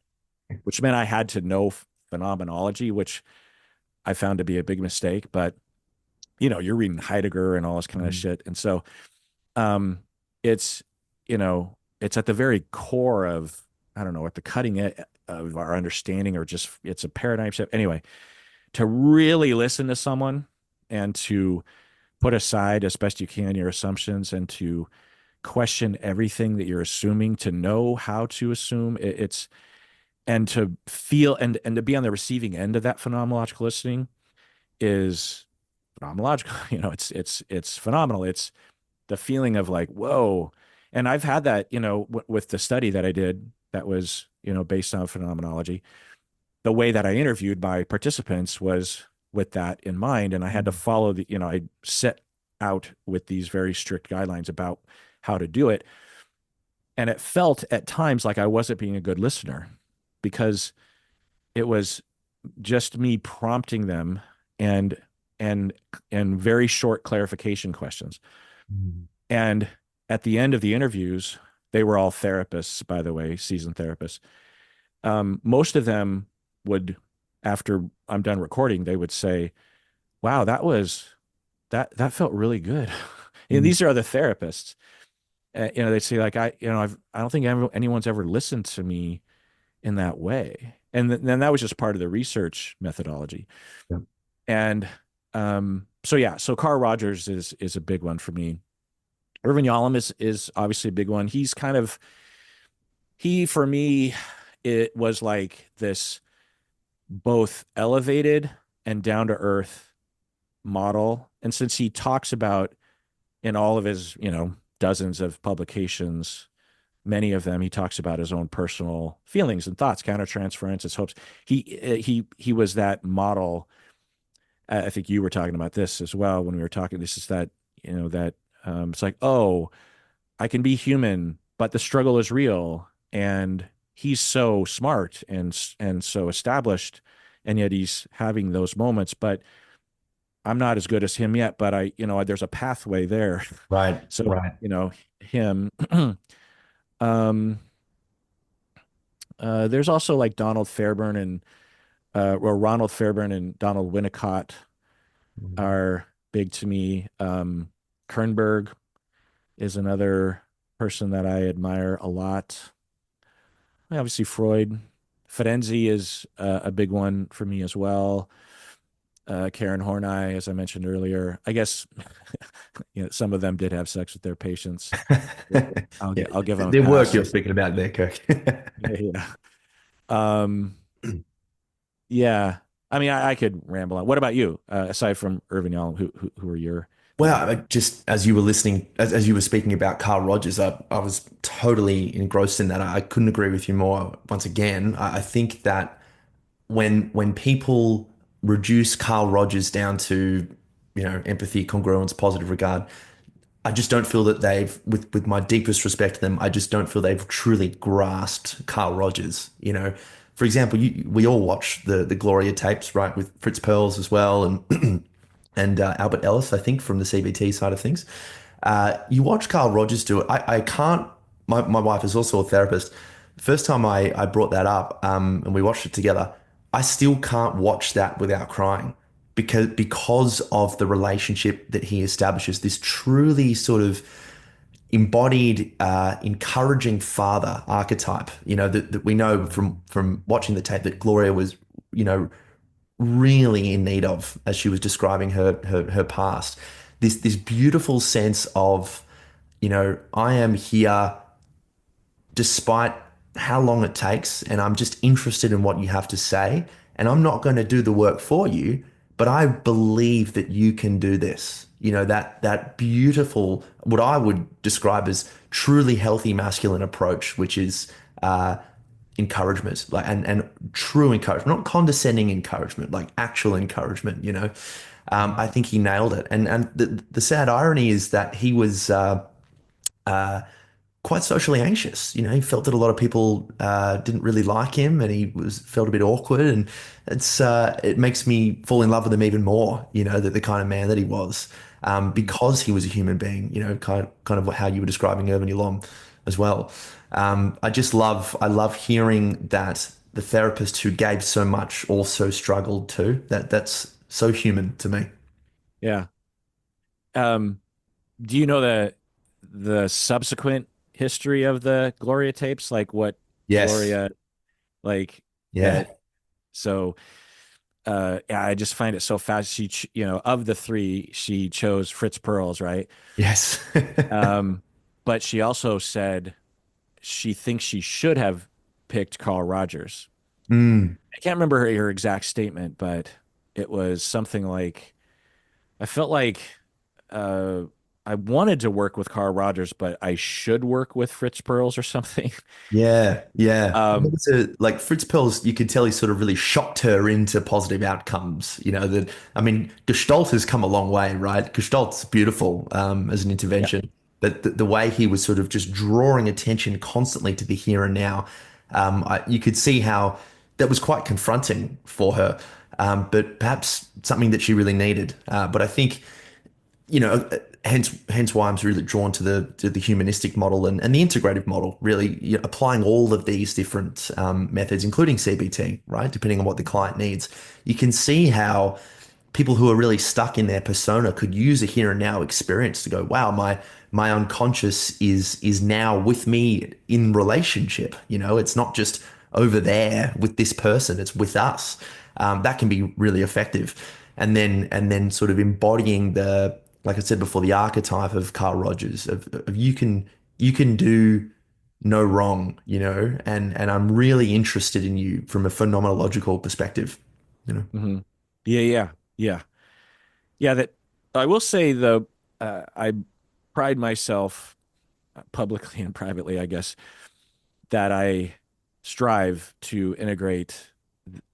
[SPEAKER 2] which meant I had to know phenomenology, which I found to be a big mistake. But you're reading Heidegger and all this kind of
[SPEAKER 1] Hmm.
[SPEAKER 2] shit, and so um, it's it's at the very core of, I don't know, at the cutting edge of our understanding, or just it's a paradigm shift. Anyway, to really listen to someone and to put aside as best you can your assumptions and to question everything that you're assuming, to know how to assume it's and to feel and to be on the receiving end of that phenomenological listening is phenomenological. It's phenomenal. It's the feeling of like, whoa. And I've had that, with the study that I did that was, based on phenomenology. The way that I interviewed my participants was with that in mind. And I had to
[SPEAKER 1] Hmm.
[SPEAKER 2] follow I set out with these very strict guidelines about how to do it. And it felt at times like I wasn't being a good listener because it was just me prompting them and and and very short clarification questions.
[SPEAKER 1] Hmm.
[SPEAKER 2] And at the end of the interviews, they were all therapists, by the way, seasoned therapists. Most of them would, after I'm done recording, they would say, "Wow, that felt really good." And
[SPEAKER 1] Hmm.
[SPEAKER 2] these are other therapists. They'd say like, I don't think anyone's ever listened to me in that way. And then that was just part of the research methodology.
[SPEAKER 1] Yeah.
[SPEAKER 2] And so yeah, so Carl Rogers is a big one for me. Irvin Yalom is obviously a big one. He for me, it was like this both elevated and down to earth model. And since he talks about in all of his, dozens of publications, many of them, he talks about his own personal feelings and thoughts, countertransference, his hopes. He was that model. I think you were talking about this as well when we were talking. This is that, that it's like, oh, I can be human, but the struggle is real. And he's so smart and so established, and yet he's having those moments. But I'm not as good as him yet. But there's a pathway there.
[SPEAKER 1] Right,
[SPEAKER 2] So
[SPEAKER 1] right.
[SPEAKER 2] him. um, there's also like Donald Fairburn and or Ronald Fairburn and Donald Winnicott are big to me. Kernberg is another person that I admire a lot. Obviously, Freud. Ferenczi is a big one for me as well. Karen Horney, as I mentioned earlier. I guess some of them did have sex with their patients.
[SPEAKER 1] Yeah,
[SPEAKER 2] I'll give them a
[SPEAKER 1] their work
[SPEAKER 2] pass.
[SPEAKER 1] you're speaking about there, Kirk.
[SPEAKER 2] Yeah. Um, yeah. I mean, I could ramble on. What about you? Aside from Irvin Yalom, who are your
[SPEAKER 1] Well,
[SPEAKER 2] maybe?
[SPEAKER 1] just as you were listening, as you were speaking about Carl Rogers, I was totally engrossed in that. I couldn't agree with you more. Once again, I think that when people reduce Carl Rogers down to, empathy, congruence, positive regard, I just don't feel that with my deepest respect to them, I just don't feel they've truly grasped Carl Rogers. For example, we all watch the Gloria tapes, right, with Fritz Perls as well, and and Albert Ellis, I think, from the CBT side of things. You watch Carl Rogers do it. I can't. My wife is also a therapist. The first time I brought that up, and we watched it together, I still can't watch that without crying because of the relationship that he establishes. This truly sort of embodied, encouraging father archetype. That we know from watching the tape that Gloria was, you know, really in need of as she was describing her past. This beautiful sense of, I am here despite how long it takes, and I'm just interested in what you have to say, and I'm not going to do the work for you, but I believe that you can do this. That beautiful, what I would describe as truly healthy masculine approach, which is encouragement, like and true encouragement, not condescending encouragement, like actual encouragement. I think he nailed it. And the sad irony is that he was quite socially anxious. He felt that a lot of people didn't really like him, and he was felt a bit awkward. And it makes me fall in love with him even more. That the kind of man that he was, because he was a human being. Kind of how you were describing Irvin Yalom as well. I love hearing that the therapist who gave so much also struggled too. That's so human to me.
[SPEAKER 2] Yeah. Um, do you know the subsequent history of the Gloria tapes? Like what
[SPEAKER 1] Yes.
[SPEAKER 2] Gloria like
[SPEAKER 1] Yeah.
[SPEAKER 2] that? So yeah, I just find it so fast. Of the three, she chose Fritz Perls, right?
[SPEAKER 1] Yes.
[SPEAKER 2] Um, but she also said she thinks she should have picked Carl Rogers.
[SPEAKER 1] Mm.
[SPEAKER 2] I can't remember her exact statement, but it was something like, I felt like uh, I wanted to work with Carl Rogers, but I should work with Fritz Perls or something.
[SPEAKER 1] Yeah, yeah. There
[SPEAKER 2] Um,
[SPEAKER 1] was like Fritz Perls, you could tell he sort of really shocked her into positive outcomes. That I mean, Gestalt has come a long way, right? Gestalt's beautiful as an
[SPEAKER 2] yeah.
[SPEAKER 1] intervention, but the way he was sort of just drawing attention constantly to the here and now, you could see how that was quite confronting for her, but perhaps something that she really needed. But I think hence why I'm really drawn to the humanistic model and the integrative model, really applying all of these different methods, including CBT, right? Depending on what the client needs. You can see how people who are really stuck in their persona could use a here and now experience to go, wow, my unconscious is now with me in relationship. It's not just over there with this person, it's with us. That can be really effective. And then sort of embodying like I said before, the archetype of Carl Rogers of you can do no wrong, and I'm really interested in you from a phenomenological perspective, you know.
[SPEAKER 2] Mhm. Yeah, yeah, yeah, yeah. That I will say, though, I pride myself. publicly and privately, I guess, that I strive to integrate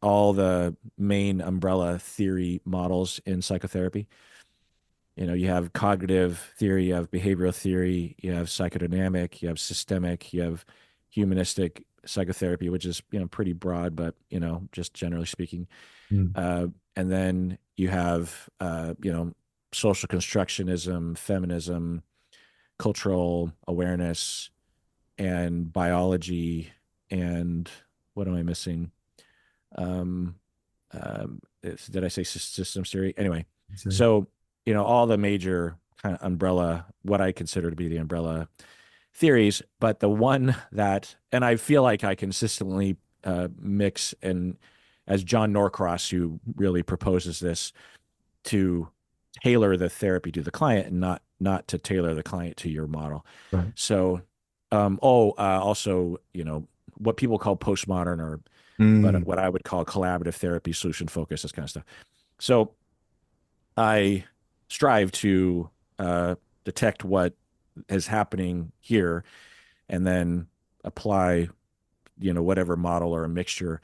[SPEAKER 2] all the main umbrella theory models in psychotherapy. You have cognitive theory, you have behavioral theory, you have psychodynamic, you have systemic, you have humanistic psychotherapy, which is, pretty broad, but, just generally speaking.
[SPEAKER 1] Mm.
[SPEAKER 2] Uh, and then you have, social constructionism, feminism, cultural awareness, and biology. And what am I missing? Um, did I say systems theory? Anyway,
[SPEAKER 1] So,
[SPEAKER 2] so all the major kind of umbrella, what I consider to be the umbrella theories, but the one that, and I feel like I consistently mix, and as John Norcross, who really proposes this, to tailor the therapy to the client and not to tailor the client to your model.
[SPEAKER 1] right.
[SPEAKER 2] So, also, what people call postmodern, or but
[SPEAKER 1] Mm.
[SPEAKER 2] what I would call collaborative therapy, solution focus, this kind of stuff. So I strive to detect what is happening here and then apply, whatever model or a mixture.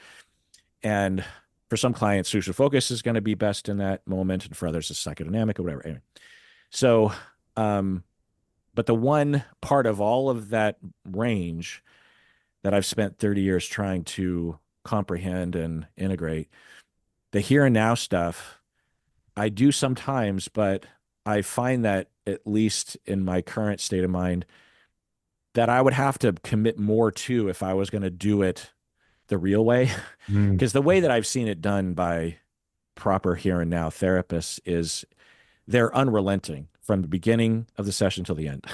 [SPEAKER 2] And for some clients, solution focus is going to be best in that moment, and for others, it's psychodynamic or whatever. Anyway, so, um, but the one part of all of that range that I've spent 30 years trying to comprehend and integrate, the here and now stuff, I do sometimes, but I find that, at least in my current state of mind, that I would have to commit more to if I was going to do it the real way.
[SPEAKER 1] Mm.
[SPEAKER 2] Because the way that I've seen it done by proper here and now therapists is they're unrelenting from the beginning of the session till the end.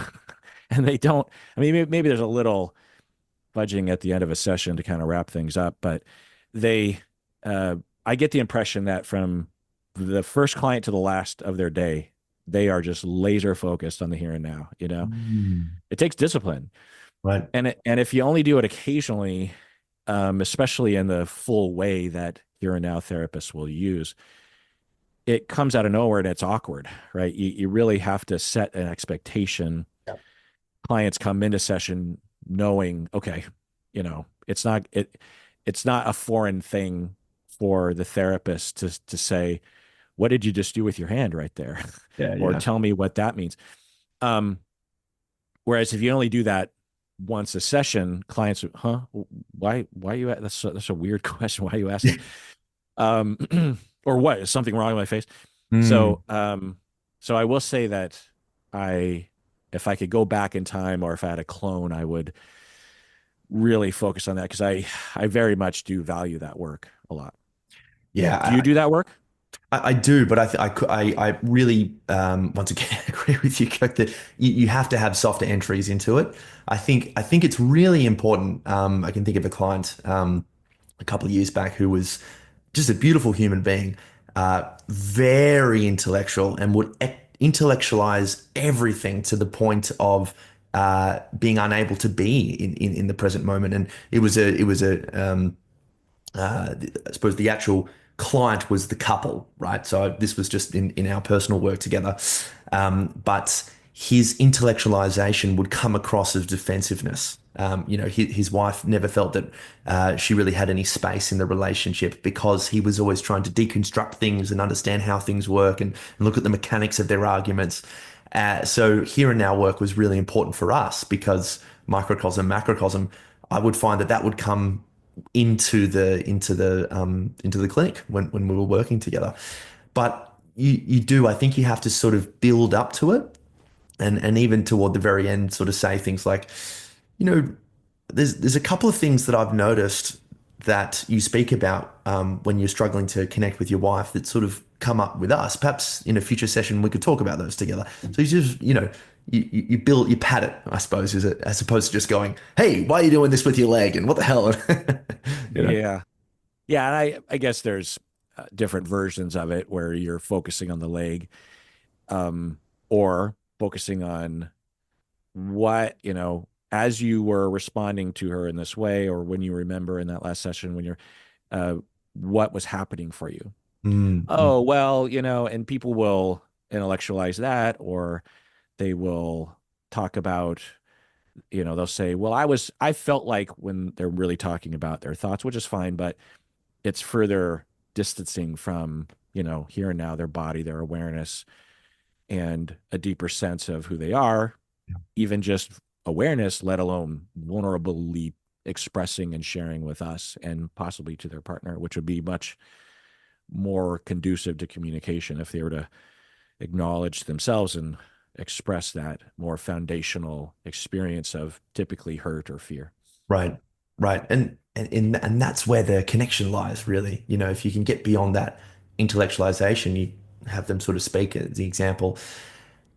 [SPEAKER 2] And they don't, I mean, maybe there's a little fudging at the end of a session to kind of wrap things up, but they, uh, I get the impression that from the first client to the last of their day, they are just laser focused on the here and now.
[SPEAKER 1] Mm.
[SPEAKER 2] It takes discipline,
[SPEAKER 1] Right.
[SPEAKER 2] and if you only do it occasionally, especially in the full way that here and now therapists will use, it comes out of nowhere and it's awkward, right? You really have to set an expectation.
[SPEAKER 1] Yeah.
[SPEAKER 2] Clients come into session knowing, okay, it's not a foreign thing for the therapist to say, what did you just do with your hand right there?
[SPEAKER 1] Yeah.
[SPEAKER 2] Or
[SPEAKER 1] Yeah.
[SPEAKER 2] tell me what that means. Um, Whereas if you only do that once a session, clients, huh? Why are you at that's a weird question. Why are you asking? Um, or what? Is something wrong with my face?
[SPEAKER 1] Mm.
[SPEAKER 2] So, so I will say that I, if I could go back in time, or if I had a clone, I would really focus on that, because I very much do value that work a lot. Do you
[SPEAKER 1] Yeah.
[SPEAKER 2] do that work?
[SPEAKER 1] I do, but I really once again agree with you, Kirk, that you have to have softer entries into it. I think it's really important. I can think of a client a couple of years back who was just a beautiful human being, very intellectual, and would intellectualize everything to the point of being unable to be in the present moment. And I suppose the actual client was the couple, right? So this was just in our personal work together. But his intellectualization would come across as defensiveness. His wife never felt that she really had any space in the relationship because he was always trying to deconstruct things and understand how things work and look at the mechanics of their arguments. So here and now work was really important for us because microcosm, macrocosm, I would find that would come into the clinic when we were working together. But I think you have to sort of build up to it, and even toward the very end, sort of say things like, you know, there's a couple of things that I've noticed that you speak about when you're struggling to connect with your wife that sort of come up with us. Perhaps in a future session we could talk about those together. So you just, you build, you pat it, I suppose, is it, as opposed to just going, "Hey, why are you doing this with your leg?" and what the hell, you know?
[SPEAKER 2] Yeah. Yeah. And I guess there's different versions of it where you're focusing on the leg, um, or focusing on what, as you were responding to her in this way, or when you remember in that last session when you're, uh, what was happening for you.
[SPEAKER 1] Mm, mm,
[SPEAKER 2] Oh, well, and people will intellectualize that, or they will talk about, they'll say, well, I felt like, when they're really talking about their thoughts, which is fine, but it's further distancing from, here and now, their body, their awareness, and a deeper sense of who they are, even just awareness, let alone vulnerably expressing and sharing with us and possibly to their partner, which would be much more conducive to communication if they were to acknowledge themselves and express that more foundational experience of typically hurt or fear.
[SPEAKER 1] Right, right. And that's where the connection lies, really. If you can get beyond that intellectualization, you have them sort of speak as the example.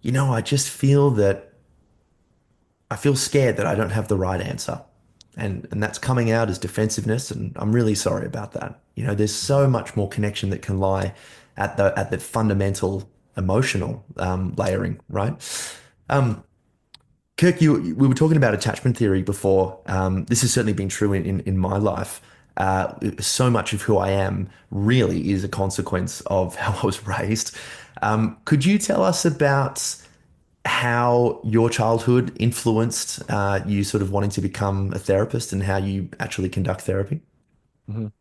[SPEAKER 1] I just feel that I feel scared that I don't have the right answer. And that's coming out as defensiveness, and I'm really sorry about that. There's so much more connection that can lie at the fundamental emotional layering, right? Um, Kirk, we were talking about attachment theory before. This has certainly been true in my life. So much of who I am really is a consequence of how I was raised. Could you tell us about how your childhood influenced you sort of wanting to become a therapist and how you actually conduct therapy?
[SPEAKER 2] Mhm.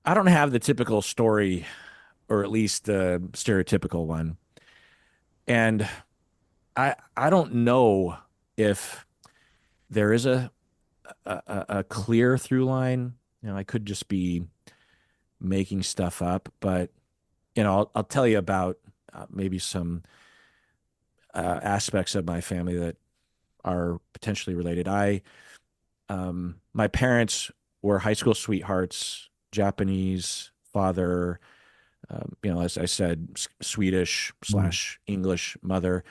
[SPEAKER 2] I don't have the typical story, or at least the stereotypical one. And I don't know if there is a clear through line. I could just be making stuff up, but I'll tell you about maybe some aspects of my family that are potentially related. My parents were high school sweethearts, Japanese father, as I said, Swedish
[SPEAKER 1] Mm.
[SPEAKER 2] slash English mother,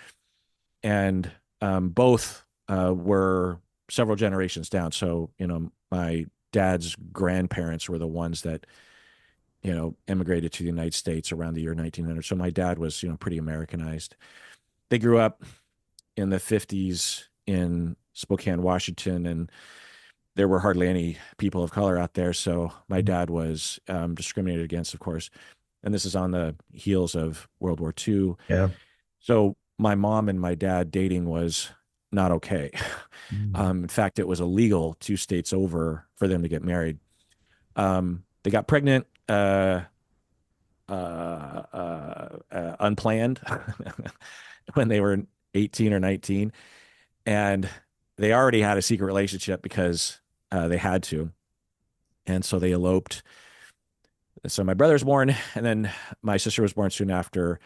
[SPEAKER 2] and both were several generations down. So, my dad's grandparents were the ones that, immigrated to the United States around the year 1900. So my dad was, pretty Americanized. They grew up in the 50s in Spokane, Washington, and there were hardly any people of color out there. So my dad was discriminated against, of course. And this is on the heels of World War II.
[SPEAKER 1] Yeah.
[SPEAKER 2] So my mom and my dad dating was not okay.
[SPEAKER 1] Mm.
[SPEAKER 2] In fact, it was illegal 2 states over for them to get married. They got pregnant unplanned when they were 18 or 19. And they already had a secret relationship because they had to. And so they eloped. So my brother was born, and then my sister was born soon after.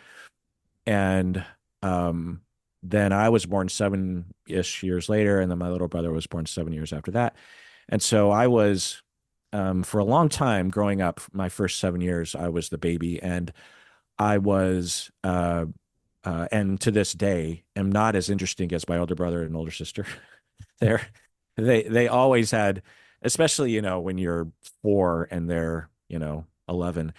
[SPEAKER 2] And um, then I was born 7-ish years later, and then my little brother was born 7 years after that. And so I was, for a long time growing up, my first 7 years, I was the baby, and I was, and to this day, am not as interesting as my older brother and older sister. They're, they always had, especially, when you're 4 and they're, 11,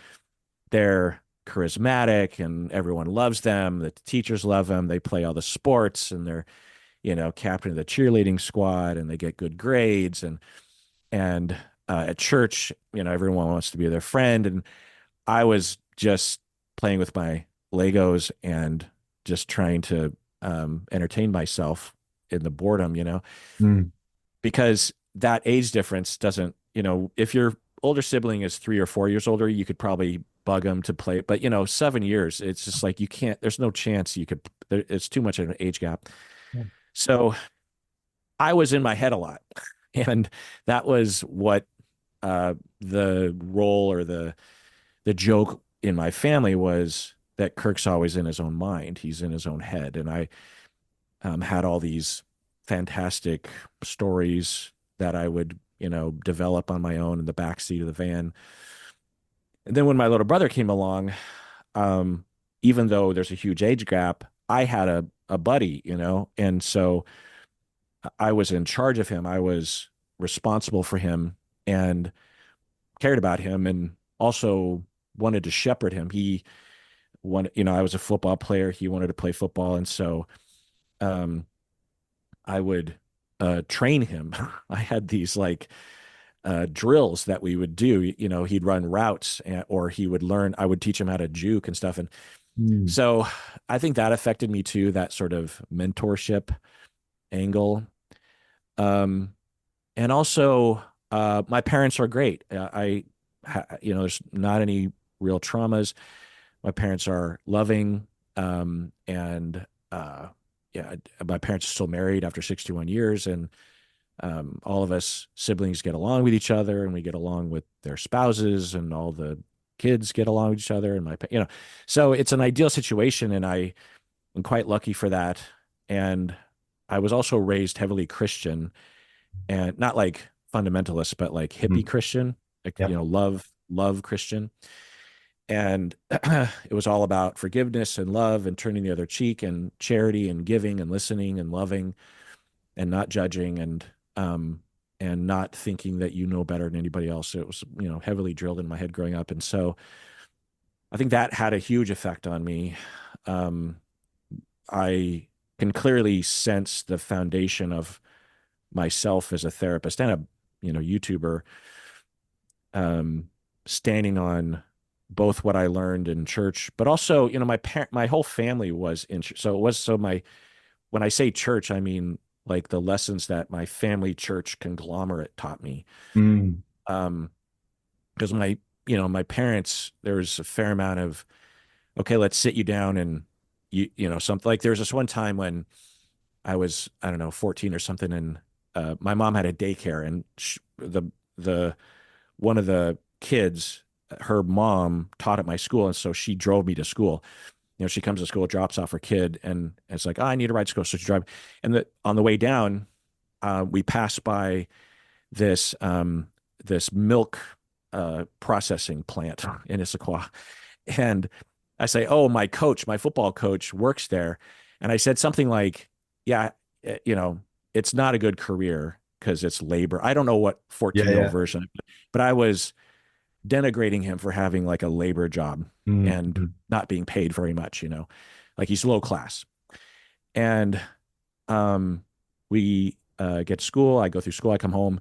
[SPEAKER 2] they're charismatic and everyone loves them. The teachers love them. They play all the sports, and they're, captain of the cheerleading squad, and they get good grades. And at church, everyone wants to be their friend. And I was just playing with my Legos and just trying to entertain myself in the boredom,
[SPEAKER 1] Mm.
[SPEAKER 2] because that age difference doesn't, if your older sibling is 3 or 4 years older, you could probably bug them to play. But, 7 years, it's just like you can't, there's no chance you could, it's too much of an age gap.
[SPEAKER 1] Yeah.
[SPEAKER 2] So I was in my head a lot. And that was what the role, or the joke in my family was, that Kirk's always in his own mind. He's in his own head. And I had all these fantastic stories that I would, develop on my own in the back seat of the van. And then when my little brother came along, um, even though there's a huge age gap, I had a buddy, and so I was in charge of him. I was responsible for him and cared about him, and also wanted to shepherd him. He wanted, I was a football player. He wanted to play football. And so um, I would train him. I had these like drills that we would do. He'd run routes, or he would learn. I would teach him how to juke and stuff. And
[SPEAKER 1] Mm.
[SPEAKER 2] so I think that affected me too. That sort of mentorship. angle. Um, and also, my parents are great. There's not any real traumas. My parents are loving, and yeah, my parents are still married after 61 years, and all of us siblings get along with each other, and we get along with their spouses, and all the kids get along with each other, and so it's an ideal situation, and I am quite lucky for that. And I was also raised heavily Christian, and not like fundamentalist, but like hippie
[SPEAKER 1] Mm.
[SPEAKER 2] Christian, like
[SPEAKER 1] Yep.
[SPEAKER 2] love Christian. And it was all about forgiveness and love and turning the other cheek and charity and giving and listening and loving and not judging um and not thinking that you know better than anybody else. It was, heavily drilled in my head growing up. And so I think that had a huge effect on me. Um, I can clearly sense the foundation of myself as a therapist and a, YouTuber, um, standing on both what I learned in church, but also, my whole family was in church. So it was, so my, when I say church, I mean like the lessons that my family church conglomerate taught me.
[SPEAKER 1] Mm.
[SPEAKER 2] Um, because my parents, there was a fair amount of, okay, let's sit you down and something like there was this one time when I was, I don't know, 14 or something. And my mom had a daycare, and the one of the kids, her mom taught at my school. And so she drove me to school. She comes to school, drops off her kid, and it's like, oh, I need a ride to school. So she drive. And on the way down, we passed by this, this milk processing plant in Issaquah. And I say, oh, my football coach works there. And I said something like, yeah, you know, it's not a good career because it's labor. I don't know what
[SPEAKER 1] Yeah,
[SPEAKER 2] 14-year-old
[SPEAKER 1] yeah.
[SPEAKER 2] version, but I was denigrating him for having like a labor job
[SPEAKER 1] Mm.
[SPEAKER 2] and
[SPEAKER 1] Mm.
[SPEAKER 2] not being paid very much, like he's low class. And um, we get to school. I go through school. I come home.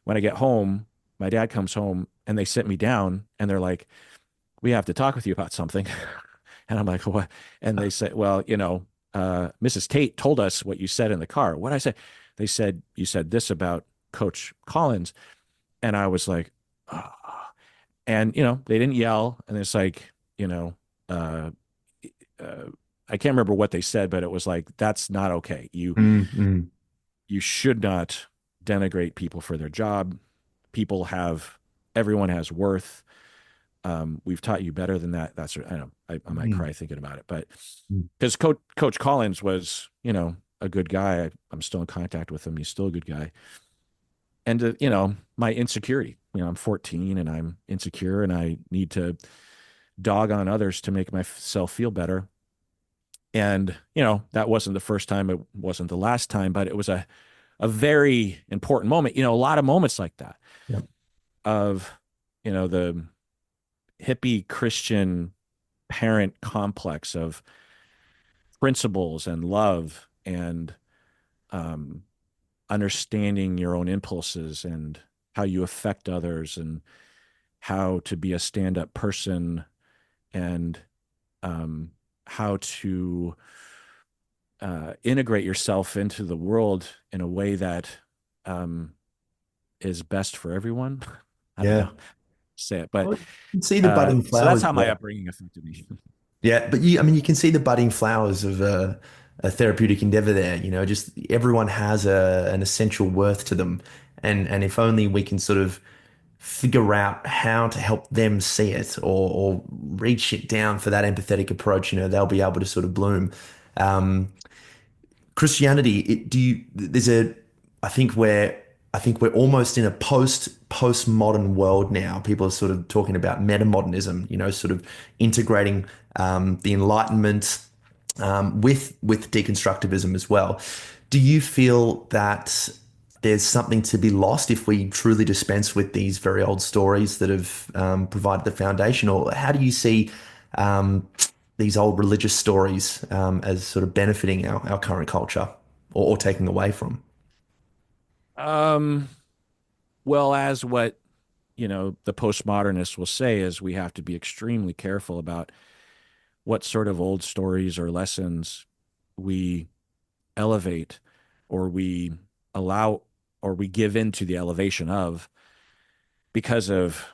[SPEAKER 2] When I get home, my dad comes home and they sit me down and they're like, we have to talk with you about something. And I'm like, what? And they said, well, Mrs. Tate told us what you said in the car. What I say? They said, you said this about Coach Collins. And I was like, oh. And, they didn't yell. And it's like, uh, uh, I can't remember what they said, but it was like, that's not okay.
[SPEAKER 1] Mm. Mm.
[SPEAKER 2] You should not denigrate people for their job. People have, everyone has worth. We've taught you better than that. That's, I know, I might
[SPEAKER 1] Mm.
[SPEAKER 2] cry thinking about it, but
[SPEAKER 1] Mm.
[SPEAKER 2] because Coach Collins was, a good guy. I'm still in contact with him. He's still a good guy. And, my insecurity, I'm 14 and I'm insecure and I need to dog on others to make myself feel better. And, that wasn't the first time. It wasn't the last time, but it was a very important moment. A lot of moments like that
[SPEAKER 1] Yep.
[SPEAKER 2] of, the hippie Christian parent complex of principles and love and um, understanding your own impulses and how you affect others and how to be a stand-up person and um, how to integrate yourself into the world in a way that um, is best for everyone. I don't know,
[SPEAKER 1] Yeah.
[SPEAKER 2] say it, but
[SPEAKER 1] Well, you can see the budding
[SPEAKER 2] so that's
[SPEAKER 1] flowers
[SPEAKER 2] how my
[SPEAKER 1] there.
[SPEAKER 2] upbringing affected me.
[SPEAKER 1] Yeah, but I mean, you can see the budding flowers of a therapeutic endeavor there. Just everyone has an essential worth to them, and if only we can sort of figure out how to help them see it or reach it down for that empathetic approach, they'll be able to sort of bloom. Um, Christianity, there's I think we're almost in a postmodern world now. People are sort of talking about metamodernism, sort of integrating the Enlightenment with deconstructivism as well. Do you feel that there's something to be lost if we truly dispense with these very old stories that have provided the foundation, or how do you see um, these old religious stories as sort of benefiting our current culture or taking away from?
[SPEAKER 2] um, well, as what the postmodernists will say is we have to be extremely careful about what sort of old stories or lessons we elevate. or we allow or we give in to the elevation of because of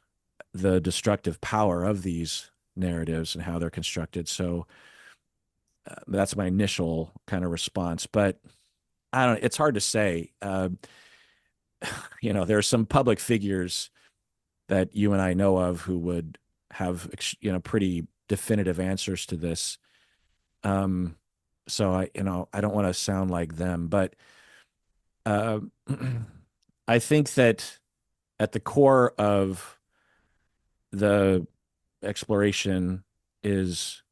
[SPEAKER 2] the destructive power of these narratives and how they're constructed. So that's my initial kind of response. But I don't. It's hard to say. There are some public figures that you and I know of who would have pretty definitive answers to this. Um, so I don't want to sound like them, but uh, I think that at the core of the exploration is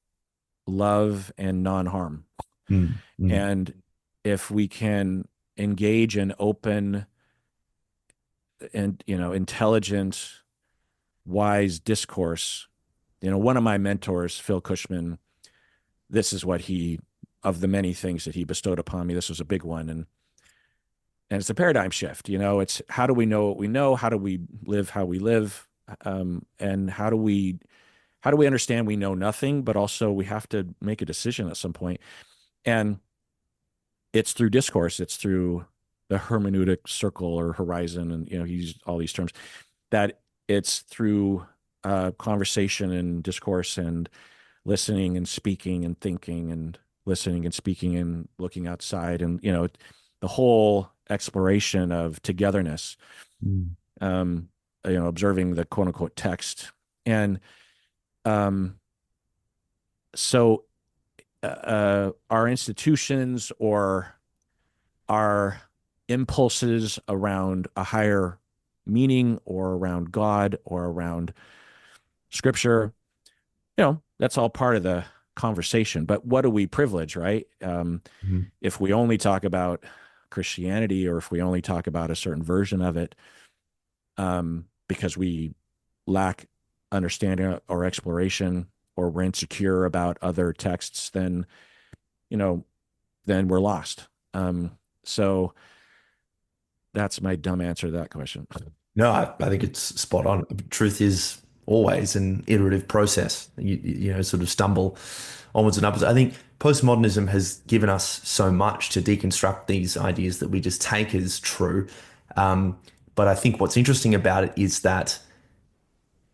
[SPEAKER 2] love and non-harm.
[SPEAKER 1] Mm, mm,
[SPEAKER 2] And if we can engage in open and intelligent, wise discourse, one of my mentors, Phil Cushman, this is what he of the many things that he bestowed upon me, this was a big one. And it's a paradigm shift. It's how do we know what we know? How do we live how we live? And how do we understand we know nothing, but also we have to make a decision at some point. And it's through discourse, it's through the hermeneutic circle or horizon, and he used all these terms, that it's through conversation and discourse and listening and speaking and thinking and listening and speaking and looking outside, and the whole exploration of togetherness,
[SPEAKER 1] mm,
[SPEAKER 2] um, observing the quote unquote text. And um, so our institutions or our impulses around a higher meaning or around God or around scripture, that's all part of the conversation. But what do we privilege, right?
[SPEAKER 1] mm,
[SPEAKER 2] If we only talk about Christianity or if we only talk about a certain version of it, because we lack understanding or exploration, or we're insecure about other texts, you know, then we're lost. So that's my dumb answer to that question.
[SPEAKER 1] No, I think it's spot on. Truth is always an iterative process. Sort of stumble onwards and upwards. I think postmodernism has given us so much to deconstruct these ideas that we just take as true. But I think what's interesting about it is that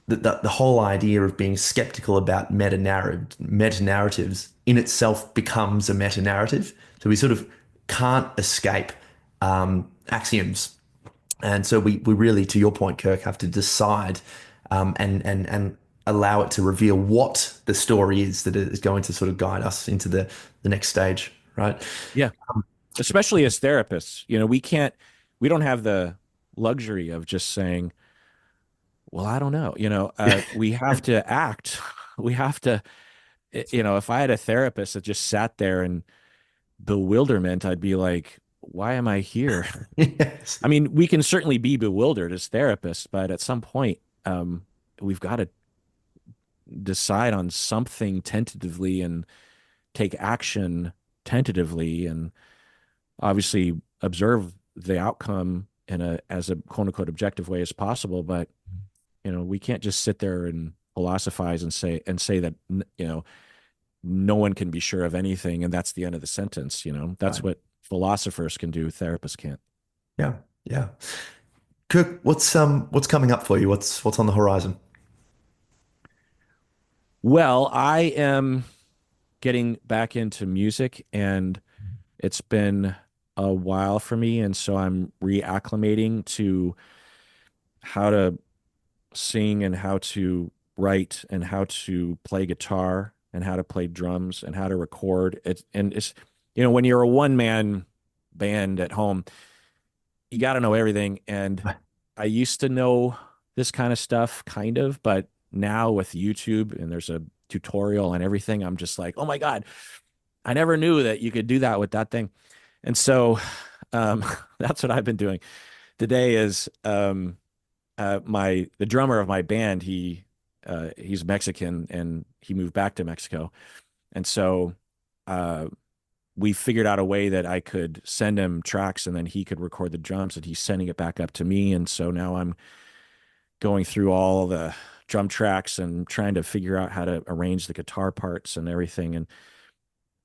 [SPEAKER 1] the whole idea of being skeptical about meta narratives in itself becomes a meta narrative. So we sort of can't escape axioms, and so we really, to your point, Kirk, have to decide and allow it to reveal what the story is that is going to sort of guide us into the next stage, right?
[SPEAKER 2] Yeah, especially as therapists, we don't have the luxury of just saying, well, I don't know. We have to act. We have to, if I had a therapist that just sat there in bewilderment, I'd be like, why am I here?
[SPEAKER 1] Yes.
[SPEAKER 2] I mean, we can certainly be bewildered as therapists, but at some point, we've got to decide on something tentatively and take action tentatively, and obviously observe the outcome in a as a quote unquote objective way as possible. But we can't just sit there and philosophize and say that no one can be sure of anything, and that's the end of the sentence. That's
[SPEAKER 1] Right.
[SPEAKER 2] what philosophers can do, therapists can't.
[SPEAKER 1] Yeah. Yeah. Kirk, what's coming up for you? What's on the horizon?
[SPEAKER 2] Well, I am getting back into music, and it's been a while for me, and so I'm reacclimating to how to sing and how to write and how to play guitar and how to play drums and how to record it. And it's when you're a one man band at home, you got to know everything. And I used to know this kind of stuff, kind of, but now with YouTube and there's a tutorial and everything, I'm just like, oh my God, I never knew that you could do that with that thing. And so that's what I've been doing. Today is the drummer of my band. He's Mexican and he moved back to Mexico, and so uh, we figured out a way that I could send him tracks and then he could record the drums, and he's sending it back up to me. And so now I'm going through all the drum tracks and trying to figure out how to arrange the guitar parts and everything. And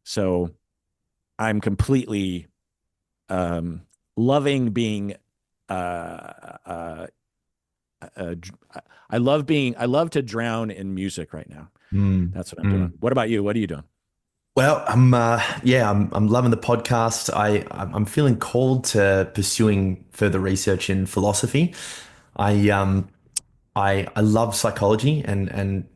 [SPEAKER 2] so I'm completely um, loving being uh, uh, I love to drown in music right now.
[SPEAKER 1] Mm,
[SPEAKER 2] That's what I'm doing.
[SPEAKER 1] mm.
[SPEAKER 2] What about you? What are you doing?
[SPEAKER 1] Well, I'm loving the podcast. I'm feeling called to pursuing further research in philosophy. I I love psychology and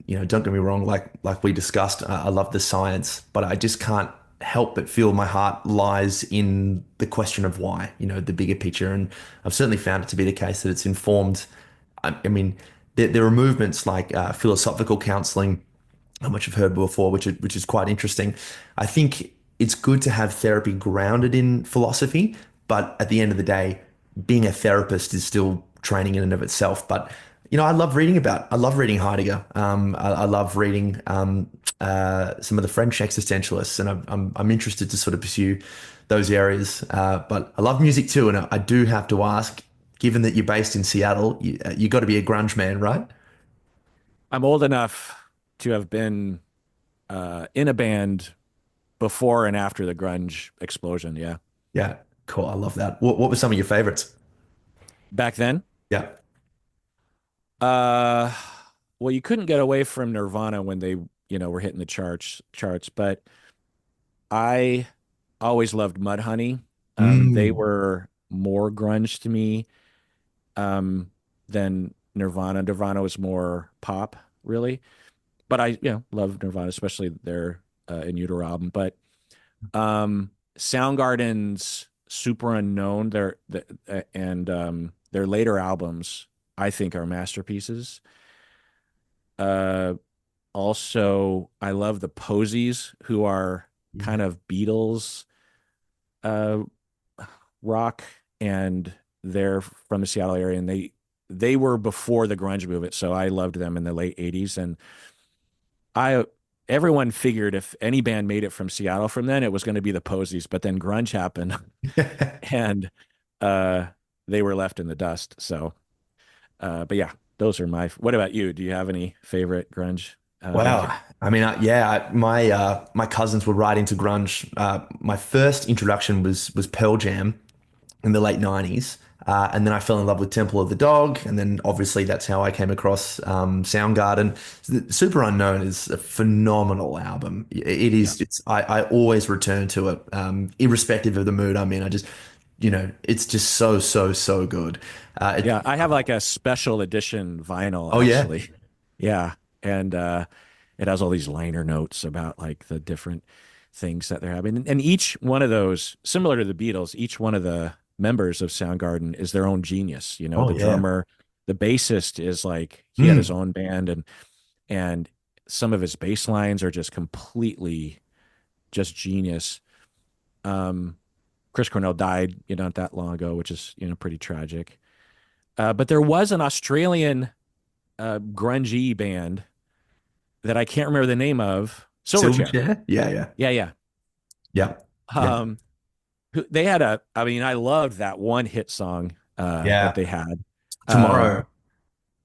[SPEAKER 1] don't get me wrong, like we discussed, I love the science, but I just can't help but feel my heart lies in the question of why, the bigger picture. And I've certainly found it to be the case that it's informed. I mean, there are movements like philosophical counseling, which I've heard before, which is quite interesting. I think it's good to have therapy grounded in philosophy, but at the end of the day, being a therapist is still training in and of itself. But I love reading Heidegger. I love reading some of the French existentialists, and I'm interested to sort of pursue those areas. But I love music too, and I do have to ask, given that you're based in Seattle, you got to be a grunge man, right?
[SPEAKER 2] I'm old enough to have been in a band before and after the grunge explosion. Yeah.
[SPEAKER 1] Yeah, cool. I love that. What were some of your favorites?
[SPEAKER 2] Back then,
[SPEAKER 1] Yeah.
[SPEAKER 2] uh, well, you couldn't get away from Nirvana when they, were hitting the charts, but I always loved Mudhoney. They
[SPEAKER 1] Mm.
[SPEAKER 2] were more grunge to me than Nirvana. Nirvana was more pop, really. But I, love Nirvana, especially their In Utero album. But Soundgarden's Super Unknown, and their later albums, I think, are masterpieces. Uh, Also, I love the Posies, who are
[SPEAKER 1] Yeah.
[SPEAKER 2] kind of Beatles uh, rock, and they're from the Seattle area, and they were before the grunge movement, so I loved them in the late '80s, and I everyone figured if any band made it from Seattle from then, it was going to be the Posies, but then grunge happened, and uh, they were left in the dust. So, but yeah, those are my. What about you? Do you have any favorite grunge bands?
[SPEAKER 1] Wow. I mean, my cousins were right into grunge. My first introduction was Pearl Jam in the late 90s. And then I fell in love with Temple of the Dog. And then obviously that's how I came across Soundgarden. Super Unknown is a phenomenal album. It
[SPEAKER 2] Yeah.
[SPEAKER 1] is, I always return to it, irrespective of the mood I'm in. It's just so, so, so good.
[SPEAKER 2] Yeah, I have like a special edition vinyl
[SPEAKER 1] Oh, yeah.
[SPEAKER 2] actually. Yeah, and it has all these liner notes about like the different things that they're having, and each one of those, similar to the Beatles, each one of the members of Soundgarden is their own genius.
[SPEAKER 1] Oh,
[SPEAKER 2] The
[SPEAKER 1] yeah.
[SPEAKER 2] drummer, the bassist is like he had his
[SPEAKER 1] Mm.
[SPEAKER 2] own band, and some of his bass lines are just completely just genius. Um, Chris Cornell died, not that long ago, which is pretty tragic. But there was an Australian grungy band that I can't remember the name of. Silverchair.
[SPEAKER 1] Silverchair? Yeah, yeah.
[SPEAKER 2] Yeah, yeah.
[SPEAKER 1] Yeah. Yeah.
[SPEAKER 2] Um, they had I mean, I loved that one hit song that
[SPEAKER 1] Yeah.
[SPEAKER 2] they had. Um,
[SPEAKER 1] Tomorrow.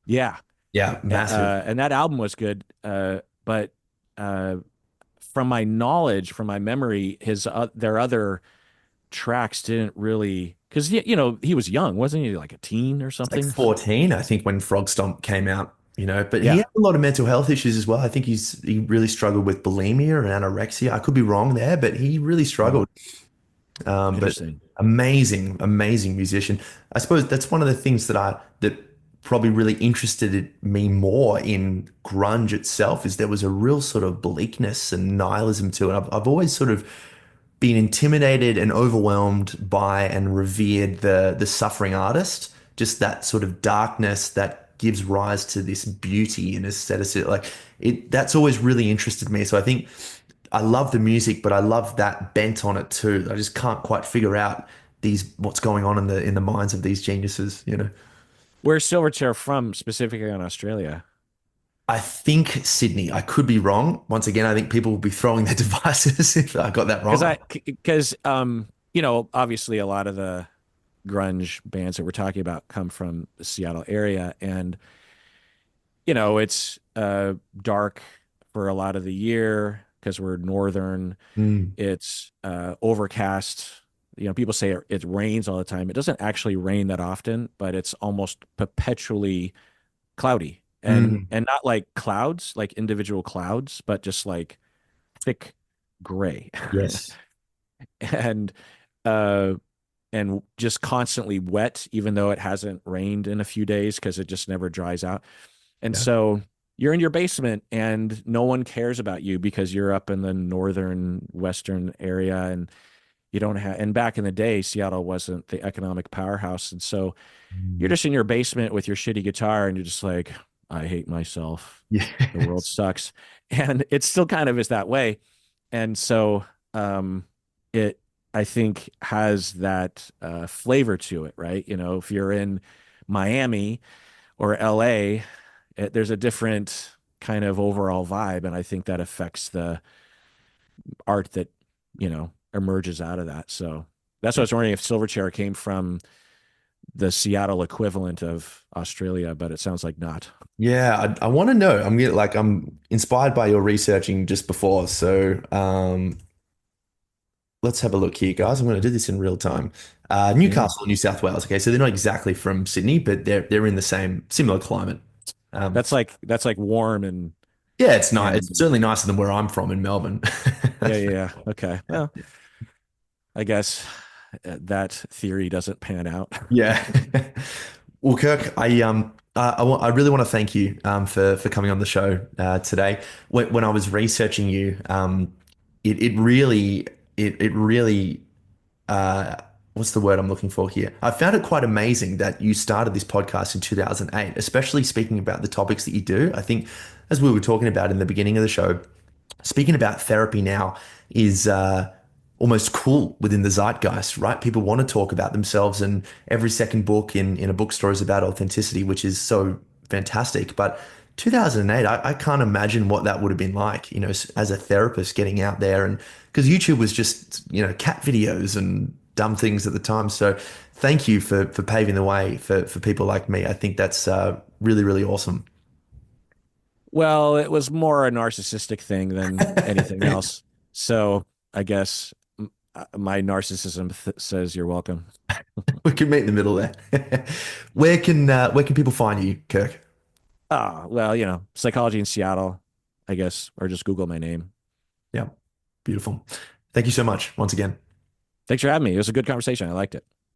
[SPEAKER 2] yeah,
[SPEAKER 1] Yeah, massive.
[SPEAKER 2] and that album was good. But uh, from my knowledge, from my memory, his their other tracks didn't really because he was young, wasn't he? Like a teen or
[SPEAKER 1] Like
[SPEAKER 2] something.
[SPEAKER 1] 14, I think, when Frog Stomp came out, but he
[SPEAKER 2] Yeah.
[SPEAKER 1] had a lot of mental health issues as well. I think he really struggled with bulimia and anorexia. I could be wrong there, but he really
[SPEAKER 2] Oh,
[SPEAKER 1] struggled. But
[SPEAKER 2] interesting.
[SPEAKER 1] amazing, amazing musician. I suppose that's one of the things that probably really interested me more in grunge itself is there was a real sort of bleakness and nihilism to it. I've always sort of been intimidated and overwhelmed by and revered the suffering artist. Just that sort of darkness that gives rise to this beauty and aesthetic. Like that's always really interested me. So I think I love the music, but I love that bent on it too. I just can't quite figure out what's going on in the minds of these geniuses.
[SPEAKER 2] Where's Silverchair from, specifically in Australia?
[SPEAKER 1] I think Sydney. I could be wrong. Once again, I think people will be throwing their devices if I got that
[SPEAKER 2] Because
[SPEAKER 1] wrong.
[SPEAKER 2] obviously a lot of the grunge bands that we're talking about come from the Seattle area, and it's dark for a lot of the year because we're northern.
[SPEAKER 1] Mm.
[SPEAKER 2] It's overcast People say it rains all the time. It doesn't actually rain that often, but it's almost perpetually cloudy, and
[SPEAKER 1] Mm,
[SPEAKER 2] not like clouds, like individual clouds, but just like thick gray.
[SPEAKER 1] yes.
[SPEAKER 2] and uh and just constantly wet, even though it hasn't rained in a few days, because it just never dries out. And
[SPEAKER 1] Yeah.
[SPEAKER 2] so you're in your basement and no one cares about you because you're up in the northern western area, and you don't have, and back in the day, Seattle wasn't the economic powerhouse. And so you're
[SPEAKER 1] Mm.
[SPEAKER 2] just in your basement with your shitty guitar and you're just like, I hate myself. The world
[SPEAKER 1] Yes.
[SPEAKER 2] sucks. And it still kind of is that way. And so it, I think, has that flavor to it, right? If you're in Miami or LA, there's a different kind of overall vibe. And I think that affects the art that, emerges out of that. So that's what I was wondering if Silverchair came from the Seattle equivalent of Australia, but it sounds like not.
[SPEAKER 1] Yeah, I want to know. I'm inspired by your researching just before. So let's have a look here, guys. I'm going to do this in real time.
[SPEAKER 2] Yeah.
[SPEAKER 1] Newcastle, New South Wales. Okay, so they're not exactly from Sydney, but they're in the same similar climate. Um,
[SPEAKER 2] That's like warm and
[SPEAKER 1] yeah, it's nice.
[SPEAKER 2] and
[SPEAKER 1] It's certainly nicer than where I'm from in Melbourne.
[SPEAKER 2] yeah,
[SPEAKER 1] That's
[SPEAKER 2] yeah,
[SPEAKER 1] for
[SPEAKER 2] yeah. Okay.
[SPEAKER 1] sure.
[SPEAKER 2] Well, I guess that theory doesn't pan out.
[SPEAKER 1] Yeah. Well, Kirk, I really want to thank you for coming on the show today. When I was researching you, it really it really what's the word I'm looking for here? I found it quite amazing that you started this podcast in 2008, especially speaking about the topics that you do. I think, as we were talking about in the beginning of the show, speaking about therapy now is almost cool within the zeitgeist, right? People want to talk about themselves, and every second book in a bookstore is about authenticity, which is so fantastic. But 2008, I can't imagine what that would have been like, as a therapist getting out there, and because YouTube was just, cat videos and dumb things at the time. So thank you for paving the way for people like me. I think that's really, really awesome.
[SPEAKER 2] Well, it was more a narcissistic thing than anything else. So I guess my narcissism says you're welcome.
[SPEAKER 1] We can meet in the middle there. Where can people find you, Kirk?
[SPEAKER 2] Ah, well, psychology in Seattle, I guess, or just Google my name.
[SPEAKER 1] Yeah, beautiful. Thank you so much once again.
[SPEAKER 2] Thanks for having me. It was a good conversation. I liked it.